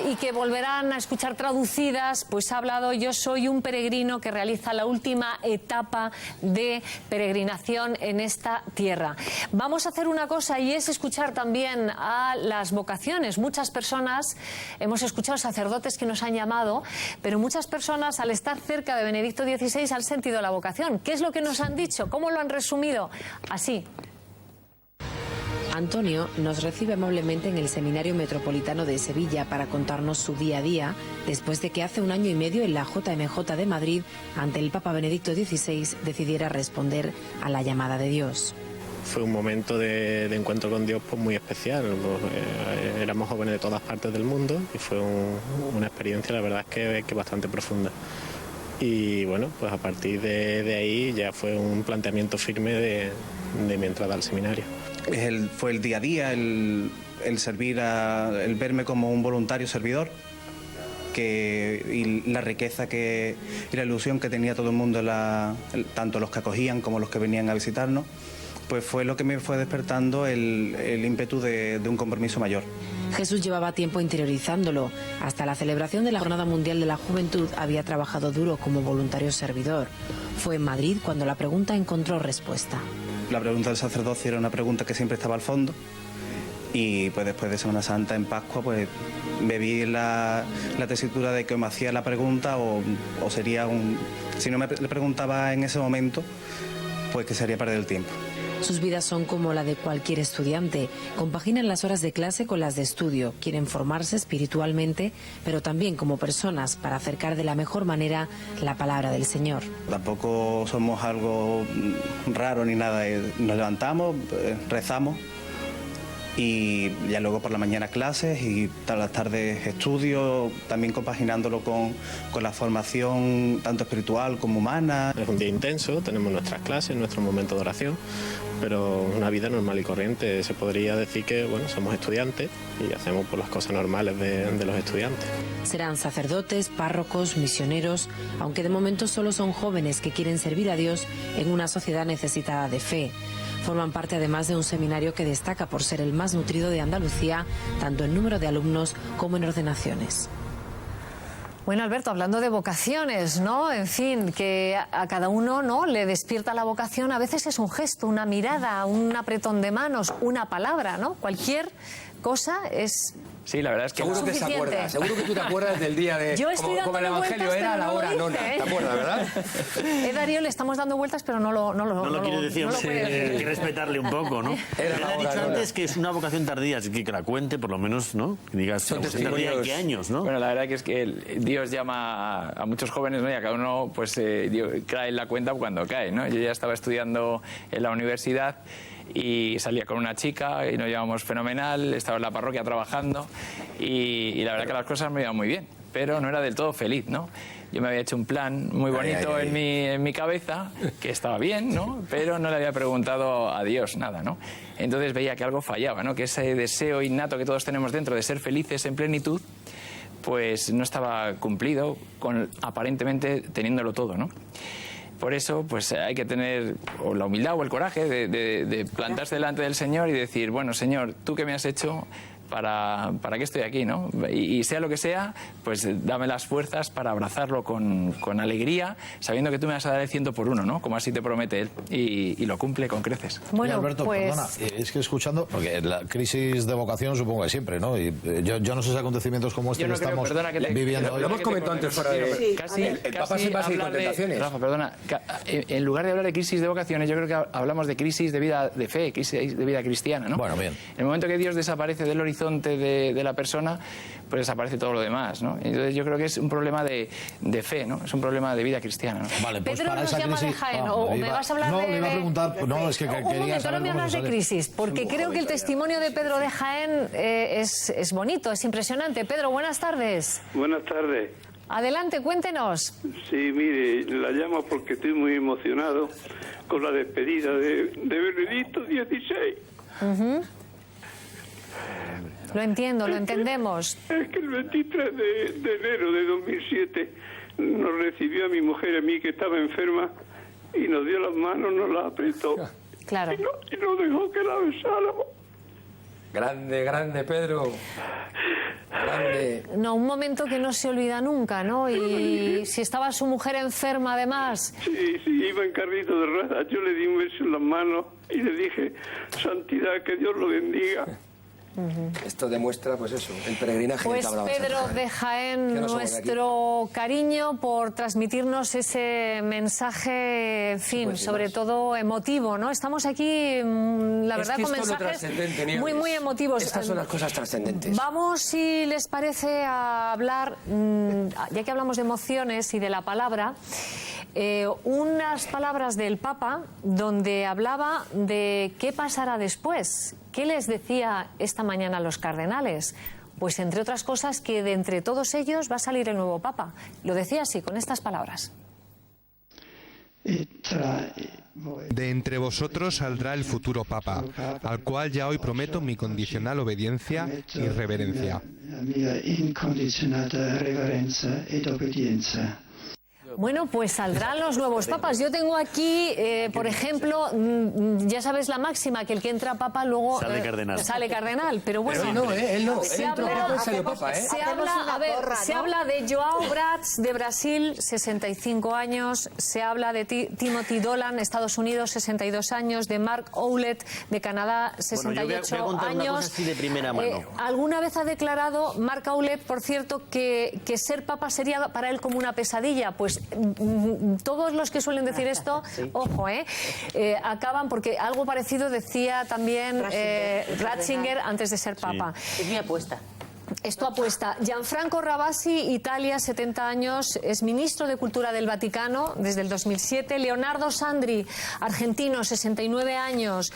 Y que volverán a escuchar traducidas, pues ha hablado: yo soy un peregrino que realiza la última etapa de peregrinación en esta tierra. Vamos a hacer una cosa, y es escuchar también a las vocaciones. Muchas personas, hemos escuchado sacerdotes que nos han llamado, pero muchas personas, al estar cerca de Benedicto XVI, han sentido la vocación. ¿Qué es lo que nos han dicho? ¿Cómo lo han resumido? Así. Antonio nos recibe amablemente en el Seminario Metropolitano de Sevilla para contarnos su día a día, después de que hace 1 año y medio en la JMJ de Madrid, ante el Papa Benedicto XVI, decidiera responder a la llamada de Dios. Fue un momento de encuentro con Dios muy especial. Éramos jóvenes de todas partes del mundo y fue una experiencia, la verdad es que bastante profunda. Y bueno, pues a partir de ahí ya fue un planteamiento firme de mi entrada al seminario. Fue el día a día, el servir, el verme como un voluntario servidor, y la riqueza y la ilusión que tenía todo el mundo, tanto los que acogían como los que venían a visitarnos, pues fue lo que me fue despertando el ímpetu de un compromiso mayor. Jesús llevaba tiempo interiorizándolo. Hasta la celebración de la Jornada Mundial de la Juventud había trabajado duro como voluntario servidor. Fue en Madrid cuando la pregunta encontró respuesta. La pregunta del sacerdocio era una pregunta que siempre estaba al fondo, y pues después de Semana Santa, en Pascua, pues me vi la tesitura de que me hacía la pregunta o sería si no me le preguntaba en ese momento, pues que sería perder el tiempo. Sus vidas son como la de cualquier estudiante. Compaginan las horas de clase con las de estudio. Quieren formarse espiritualmente, pero también como personas para acercar de la mejor manera la palabra del Señor. Tampoco somos algo raro ni nada. Nos levantamos, rezamos y ya luego por la mañana clases y todas las tardes estudio, también compaginándolo con la formación tanto espiritual como humana. Es un día intenso, tenemos nuestras clases, nuestro momento de oración, pero una vida normal y corriente. Se podría decir que bueno, somos estudiantes y hacemos pues, las cosas normales de los estudiantes. Serán sacerdotes, párrocos, misioneros, aunque de momento solo son jóvenes que quieren servir a Dios en una sociedad necesitada de fe. Forman parte además de un seminario que destaca por ser el más nutrido de Andalucía, tanto en número de alumnos como en ordenaciones. Bueno, Alberto, hablando de vocaciones, ¿no? En fin, que a cada uno, ¿no?, le despierta la vocación. A veces es un gesto, una mirada, un apretón de manos, una palabra, ¿no? Cualquier cosa es... Sí, la verdad es que... Seguro que se acuerda, seguro que tú te acuerdas del día de... Yo estoy como el Evangelio vueltas, era a la no hora nona, ¿te acuerdas, verdad? Darío, le estamos dando vueltas, pero no lo quiere decir, hay que respetarle un poco, ¿no? Él ha dicho antes que es una vocación tardía, así que la cuente por lo menos, ¿no? Que digas, tardía en qué años, ¿no? Bueno, la verdad que es que Dios llama a muchos jóvenes, ¿no? Y a cada uno, pues, cae en la cuenta cuando cae, ¿no? Yo ya estaba estudiando en la universidad y salía con una chica y nos llevamos fenomenal, estaba en la parroquia trabajando y la verdad que las cosas me iban muy bien, pero no era del todo feliz, ¿no? Yo me había hecho un plan muy bonito en mi cabeza, que estaba bien, ¿no? Pero no le había preguntado a Dios nada, ¿no? Entonces veía que algo fallaba, ¿no? Que ese deseo innato que todos tenemos dentro de ser felices en plenitud, pues no estaba cumplido, aparentemente teniéndolo todo, ¿no? Por eso, pues hay que tener o la humildad o el coraje de plantarse delante del Señor y decir, bueno, Señor, ¿tú qué me has hecho para qué estoy aquí, ¿no? Y sea lo que sea, pues dame las fuerzas para abrazarlo con alegría, sabiendo que tú me vas a dar el 100 por 1, ¿no? Como así te promete Él, y lo cumple con creces. Bueno, Alberto, pues... perdona, es que escuchando, porque la crisis de vocación supongo que siempre, ¿no? Y yo no sé si acontecimientos como este que estamos viviendo hoy. Lo hemos comentado antes fuera de... El Papa se basa en tentaciones. Rafa, perdona, en lugar de hablar de crisis de vocaciones, yo creo que hablamos de crisis de vida de fe, crisis de vida cristiana, ¿no? Bueno, bien. En el momento que Dios desaparece del horizonte de la persona, pues desaparece todo lo demás, ¿no? Entonces yo creo que es un problema de fe, ¿no? Es un problema de vida cristiana, ¿no? Vale, pues Pedro para nos esa llama crisis... de Jaén, o me vas a hablar le iba a preguntar... No, es que un quería momento, saber no me hablas de crisis, porque creo que el testimonio de Pedro de Jaén es bonito, es impresionante. Pedro, buenas tardes. Buenas tardes. Adelante, cuéntenos. Sí, mire, la llamo porque estoy muy emocionado con la despedida de Benedicto XVI. Lo entiendo, lo entendemos. Es que el 23 de enero de 2007 nos recibió a mi mujer y a mí, que estaba enferma, y nos dio las manos, nos las apretó. Claro. Y nos dejó que la besáramos. Grande, grande, Pedro. Grande. No, un momento que no se olvida nunca, ¿no? Y si estaba su mujer enferma, además. Sí, iba en carrito de ruedas. Yo le di un beso en las manos y le dije, santidad, que Dios lo bendiga. Esto demuestra, pues eso, el peregrinaje pues que hablaba Pedro de Jaén, nuestro cariño por transmitirnos ese mensaje, en fin, sobre todo emotivo, ¿no? Estamos aquí, la verdad, con mensajes muy, muy emotivos. Estas son las cosas trascendentes. Vamos, si les parece, a hablar, ya que hablamos de emociones y de la palabra, unas palabras del Papa donde hablaba de qué pasará después. ¿Qué les decía esta mañana a los cardenales? Pues, entre otras cosas, que de entre todos ellos va a salir el nuevo Papa. Lo decía así, con estas palabras. De entre vosotros saldrá el futuro Papa, al cual ya hoy prometo mi condicional obediencia y reverencia. Bueno, pues saldrán los nuevos papas. Yo tengo aquí, por ejemplo, ya sabes la máxima, que el que entra papa luego sale cardenal. Sale cardenal, pero bueno. Pero él no. Se habla de João Braz, de Brasil, 65 años. Se habla de Timothy Dolan, Estados Unidos, 62 años. De Mark Owlett, de Canadá, 68 voy a contar años. Una cosa así de primera mano. Alguna vez ha declarado Mark Owlett, por cierto, que ser papa sería para él como una pesadilla. Pues todos los que suelen decir esto, ojo, acaban, porque algo parecido decía también Ratzinger antes de ser papa. Es mi apuesta. Esto apuesta. Gianfranco Ravasi, Italia, 70 años, es ministro de Cultura del Vaticano desde el 2007. Leonardo Sandri, argentino, 69 años.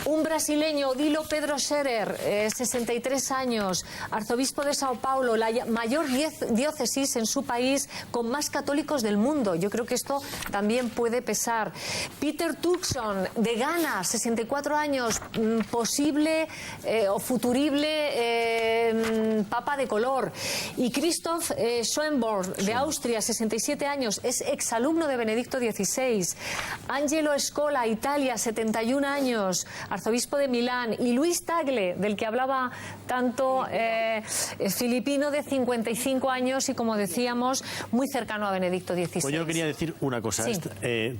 Un brasileño, Odilo Pedro Scherer, 63 años, arzobispo de Sao Paulo, la mayor diócesis en su país con más católicos del mundo. Yo creo que esto también puede pesar. Peter Turkson, de Ghana, 64 años, posible o futurible papa de color. Y Christoph Schoenborn, de Austria, 67 años, es exalumno de Benedicto XVI. Angelo Scola, Italia, 71 años, arzobispo de Milán. Y Luis Tagle, del que hablaba tanto, filipino, de 55 años y, como decíamos, muy cercano a Benedicto XVI. Pues yo quería decir una cosa. Sí.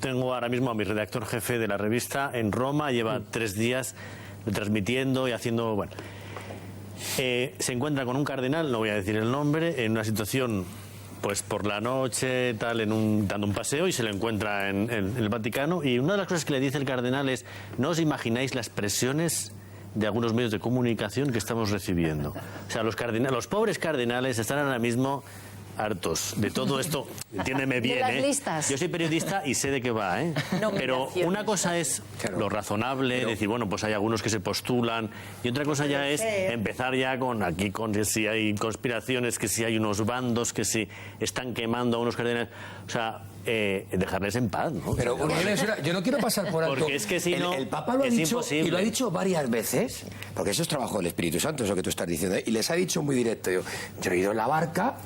Tengo ahora mismo a mi redactor jefe de la revista en Roma, lleva 3 días transmitiendo y haciendo... Bueno, se encuentra con un cardenal, no voy a decir el nombre, en una situación, pues por la noche, tal, dando un paseo, y se lo encuentra en el Vaticano, y una de las cosas que le dice el cardenal es: no os imagináis las presiones de algunos medios de comunicación que estamos recibiendo. O sea, los pobres cardenales están ahora mismo hartos de todo esto. Entiéndeme bien, de las listas. Yo soy periodista y sé de qué va, pero una cosa es lo razonable, decir, bueno, pues hay algunos que se postulan, y otra cosa ya es empezar ya con que si hay conspiraciones, que si hay unos bandos, que si están quemando a unos cardenales. O sea, dejarles en paz, ¿no? Pero yo no quiero pasar por alto. Porque es que si no, el Papa lo ha dicho, imposible. y lo ha dicho varias veces, porque eso es trabajo del Espíritu Santo, eso que tú estás diciendo, y les ha dicho muy directo: yo he ido en la barca,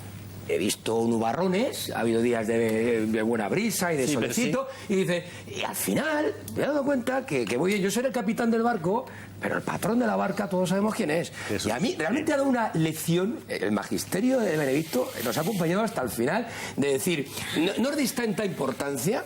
he visto nubarrones, ha habido días de buena brisa y de solecito, y dice, y al final me he dado cuenta que yo soy el capitán del barco, pero el patrón de la barca todos sabemos quién es. Eso. Y a mí realmente ha dado una lección, el magisterio de Benedicto nos ha acompañado hasta el final, de decir, no os deis tanta importancia,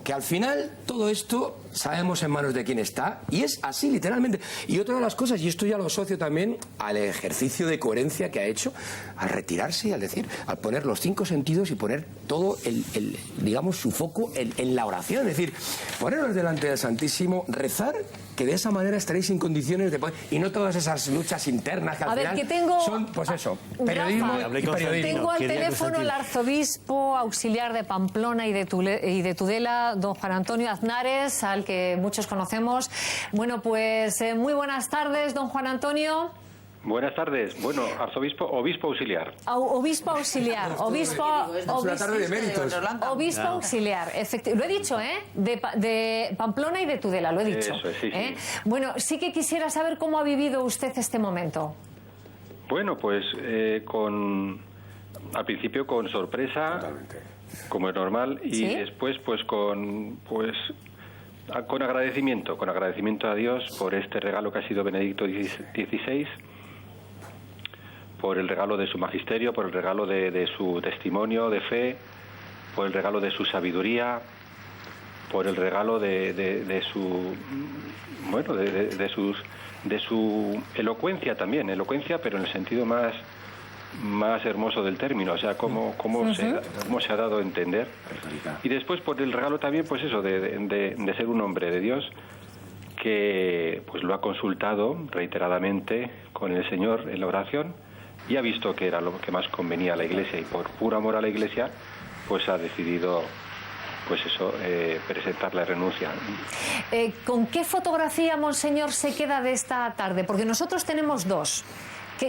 que al final todo esto sabemos en manos de quién está, y es así literalmente. Y otra de las cosas, y esto ya lo asocio también al ejercicio de coherencia que ha hecho al retirarse y al decir, al poner los 5 sentidos y poner todo digamos, su foco en la oración, es decir, ponernos delante del Santísimo, rezar, que de esa manera estaréis en condiciones de poder, y no todas esas luchas internas que al final que tengo, son, pues eso, periodismo Rafa, y periodismo. Tengo al teléfono el arzobispo auxiliar de Pamplona y de Tudela, don Juan Antonio Aznares, al que muchos conocemos. Bueno, pues muy buenas tardes, don Juan Antonio. Buenas tardes. Bueno, obispo auxiliar. Obispo auxiliar. Obispo auxiliar. Lo he dicho, de Pamplona y de Tudela, lo he dicho. Eso es, sí. Bueno, sí que quisiera saber cómo ha vivido usted este momento. Bueno, pues al principio con sorpresa, como es normal, y después pues con agradecimiento a Dios por este regalo que ha sido Benedicto XVI, por el regalo de su magisterio, por el regalo de su testimonio de fe, por el regalo de su sabiduría, por el regalo de su elocuencia también, pero en el sentido más hermoso del término, o sea, cómo se ha dado a entender. Y después por el regalo también, pues eso, de ser un hombre de Dios que pues lo ha consultado reiteradamente con el Señor en la oración y ha visto que era lo que más convenía a la Iglesia, y por puro amor a la Iglesia pues ha decidido presentar la renuncia. ¿Con qué fotografía, monseñor, se queda de esta tarde? Porque nosotros tenemos 2.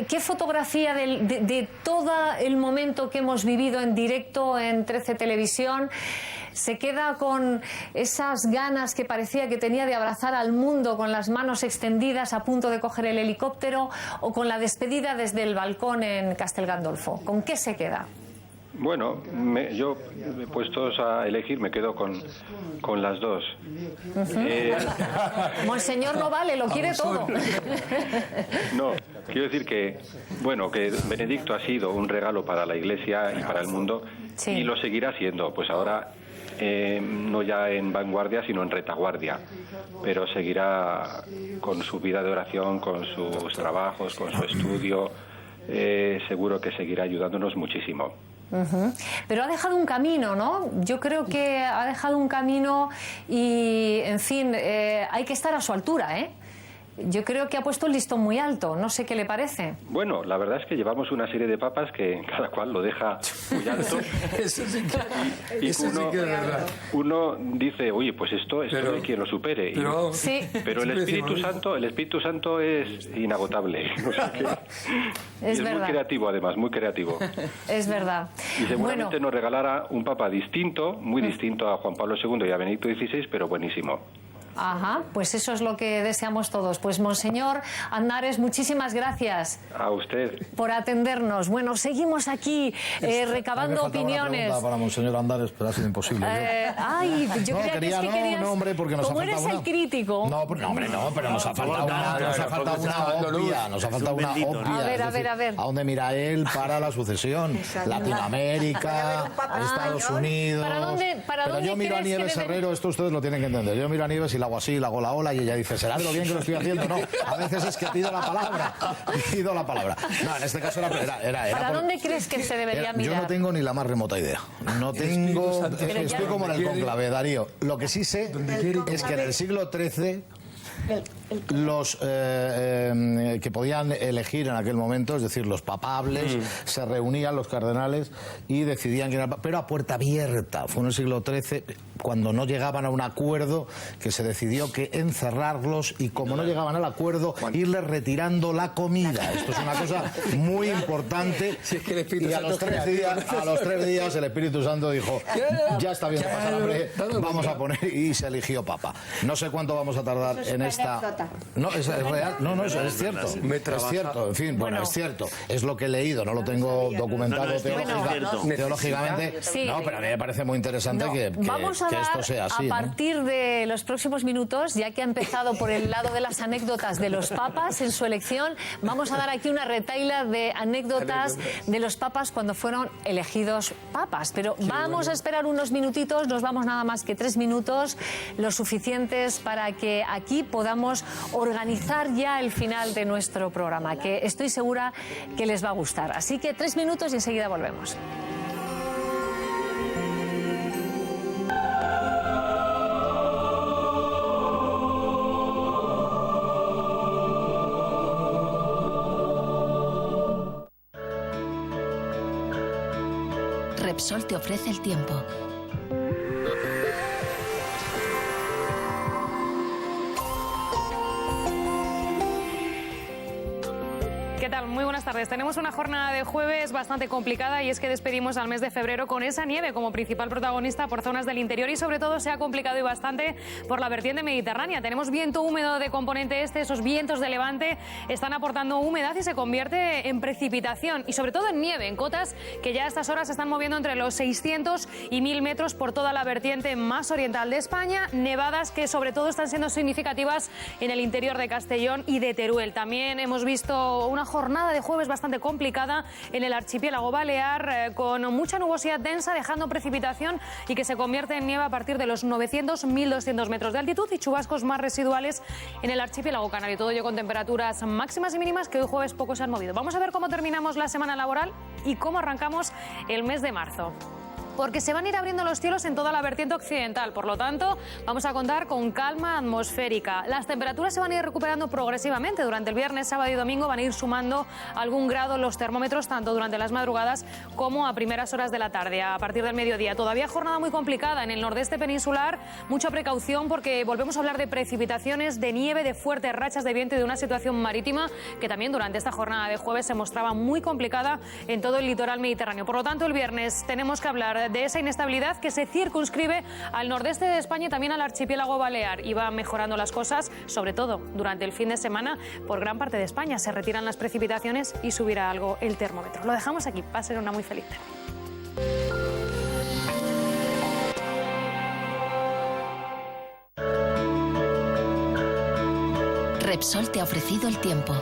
¿Qué fotografía de todo el momento que hemos vivido en directo en 13 Televisión? ¿Se queda con esas ganas que parecía que tenía de abrazar al mundo con las manos extendidas a punto de coger el helicóptero, o con la despedida desde el balcón en Castel Gandolfo? ¿Con qué se queda? Bueno, yo puestos a elegir me quedo con las dos. Monseñor no vale, lo quiere todo. No, quiero decir que Benedicto ha sido un regalo para la Iglesia y para el mundo, y lo seguirá siendo, pues ahora no ya en vanguardia sino en retaguardia, pero seguirá con su vida de oración, con sus trabajos, con su estudio, seguro que seguirá ayudándonos muchísimo. Pero ha dejado un camino, ¿no? Yo creo que ha dejado un camino y, en fin, hay que estar a su altura, ¿eh? Yo creo que ha puesto el listón muy alto, no sé qué le parece. Bueno, la verdad es que llevamos una serie de papas que cada cual lo deja muy alto. Eso sí que, eso sí que es verdad. Uno dice, oye, pues esto no hay quien lo supere. Pero el Espíritu Santo es inagotable. O sea que, es muy creativo, además, muy creativo. Es verdad. Y seguramente nos regalara un papa distinto, muy distinto a Juan Pablo II y a Benedicto XVI, pero buenísimo. Ajá, pues eso es lo que deseamos todos. Pues Monseñor Aznárez, muchísimas gracias. A usted. Por atendernos. Bueno, seguimos aquí recabando opiniones. Para Monseñor Aznárez, pero ha sido imposible. Ay, yo creía que querías... No, hombre, porque nos como ha faltado eres el crítico... No, hombre, no, pero nos ha faltado una obvia. Nos ha faltado una obvia. A ver. ¿A dónde mira él para la sucesión? Latinoamérica, Estados Unidos... Pero yo miro a Nieves Herrero, esto ustedes lo tienen que entender. Yo miro a Nieves y la hago así, la hago la ola y ella dice, ¿será de lo bien que lo estoy haciendo? No, a veces es que pido la palabra. No, en este caso era ¿Para dónde crees que se debería mirar? Yo no tengo ni la más remota idea. No tengo... Estoy como en el conclave, Darío. Lo que sí sé es que en el siglo XIII los que podían elegir en aquel momento, es decir, los papables, se reunían los cardenales y decidían quién era, pero a puerta abierta. Fue en el siglo XIII cuando no llegaban a un acuerdo que se decidió que encerrarlos y, como no llegaban al acuerdo, irles retirando la comida. Esto es una cosa muy importante. Y a los 3 días el Espíritu Santo dijo, ya está bien de pasar hambre, vamos a poner, y se eligió papa. No sé cuánto vamos a tardar en esta... No, es real, no, es cierto. Es cierto, en fin, bueno, es cierto. Es lo que he leído, no lo tengo documentado teológicamente. No, pero a mí me parece muy interesante que esto sea así. A partir de los próximos minutos, ya que ha empezado por el lado de las anécdotas de los papas en su elección, vamos a dar aquí una retahíla de anécdotas de los papas cuando fueron elegidos papas. Pero vamos a esperar unos minutitos, nos vamos nada más que 3 minutos, lo suficientes para que aquí podamos organizar ya el final de nuestro programa, que estoy segura que les va a gustar. Así que 3 minutos y enseguida volvemos. Repsol te ofrece el tiempo. ¿Qué tal? Muy buenas tardes. Tenemos una jornada de jueves bastante complicada y es que despedimos al mes de febrero con esa nieve como principal protagonista por zonas del interior y sobre todo se ha complicado y bastante por la vertiente mediterránea. Tenemos viento húmedo de componente este, esos vientos de levante están aportando humedad y se convierte en precipitación y sobre todo en nieve, en cotas que ya a estas horas se están moviendo entre los 600 y 1000 metros por toda la vertiente más oriental de España, nevadas que sobre todo están siendo significativas en el interior de Castellón y de Teruel. También hemos visto una jornada de jueves bastante complicada en el archipiélago balear con mucha nubosidad densa dejando precipitación y que se convierte en nieve a partir de los 900-1200 metros de altitud y chubascos más residuales en el archipiélago canario. Todo ello con temperaturas máximas y mínimas que hoy jueves poco se han movido. Vamos a ver cómo terminamos la semana laboral y cómo arrancamos el mes de marzo. Porque se van a ir abriendo los cielos en toda la vertiente occidental, por lo tanto vamos a contar con calma atmosférica. Las temperaturas se van a ir recuperando progresivamente, durante el viernes, sábado y domingo van a ir sumando algún grado los termómetros tanto durante las madrugadas como a primeras horas de la tarde, a partir del mediodía. Todavía jornada muy complicada en el nordeste peninsular, mucha precaución porque volvemos a hablar de precipitaciones, de nieve, de fuertes rachas de viento y de una situación marítima que también durante esta jornada de jueves se mostraba muy complicada en todo el litoral mediterráneo. Por lo tanto, el viernes tenemos que hablar de esa inestabilidad que se circunscribe al nordeste de España y también al archipiélago balear. Y va mejorando las cosas, sobre todo durante el fin de semana, por gran parte de España. Se retiran las precipitaciones y subirá algo el termómetro. Lo dejamos aquí. Va a ser una muy feliz tarde. Repsol te ha ofrecido el tiempo.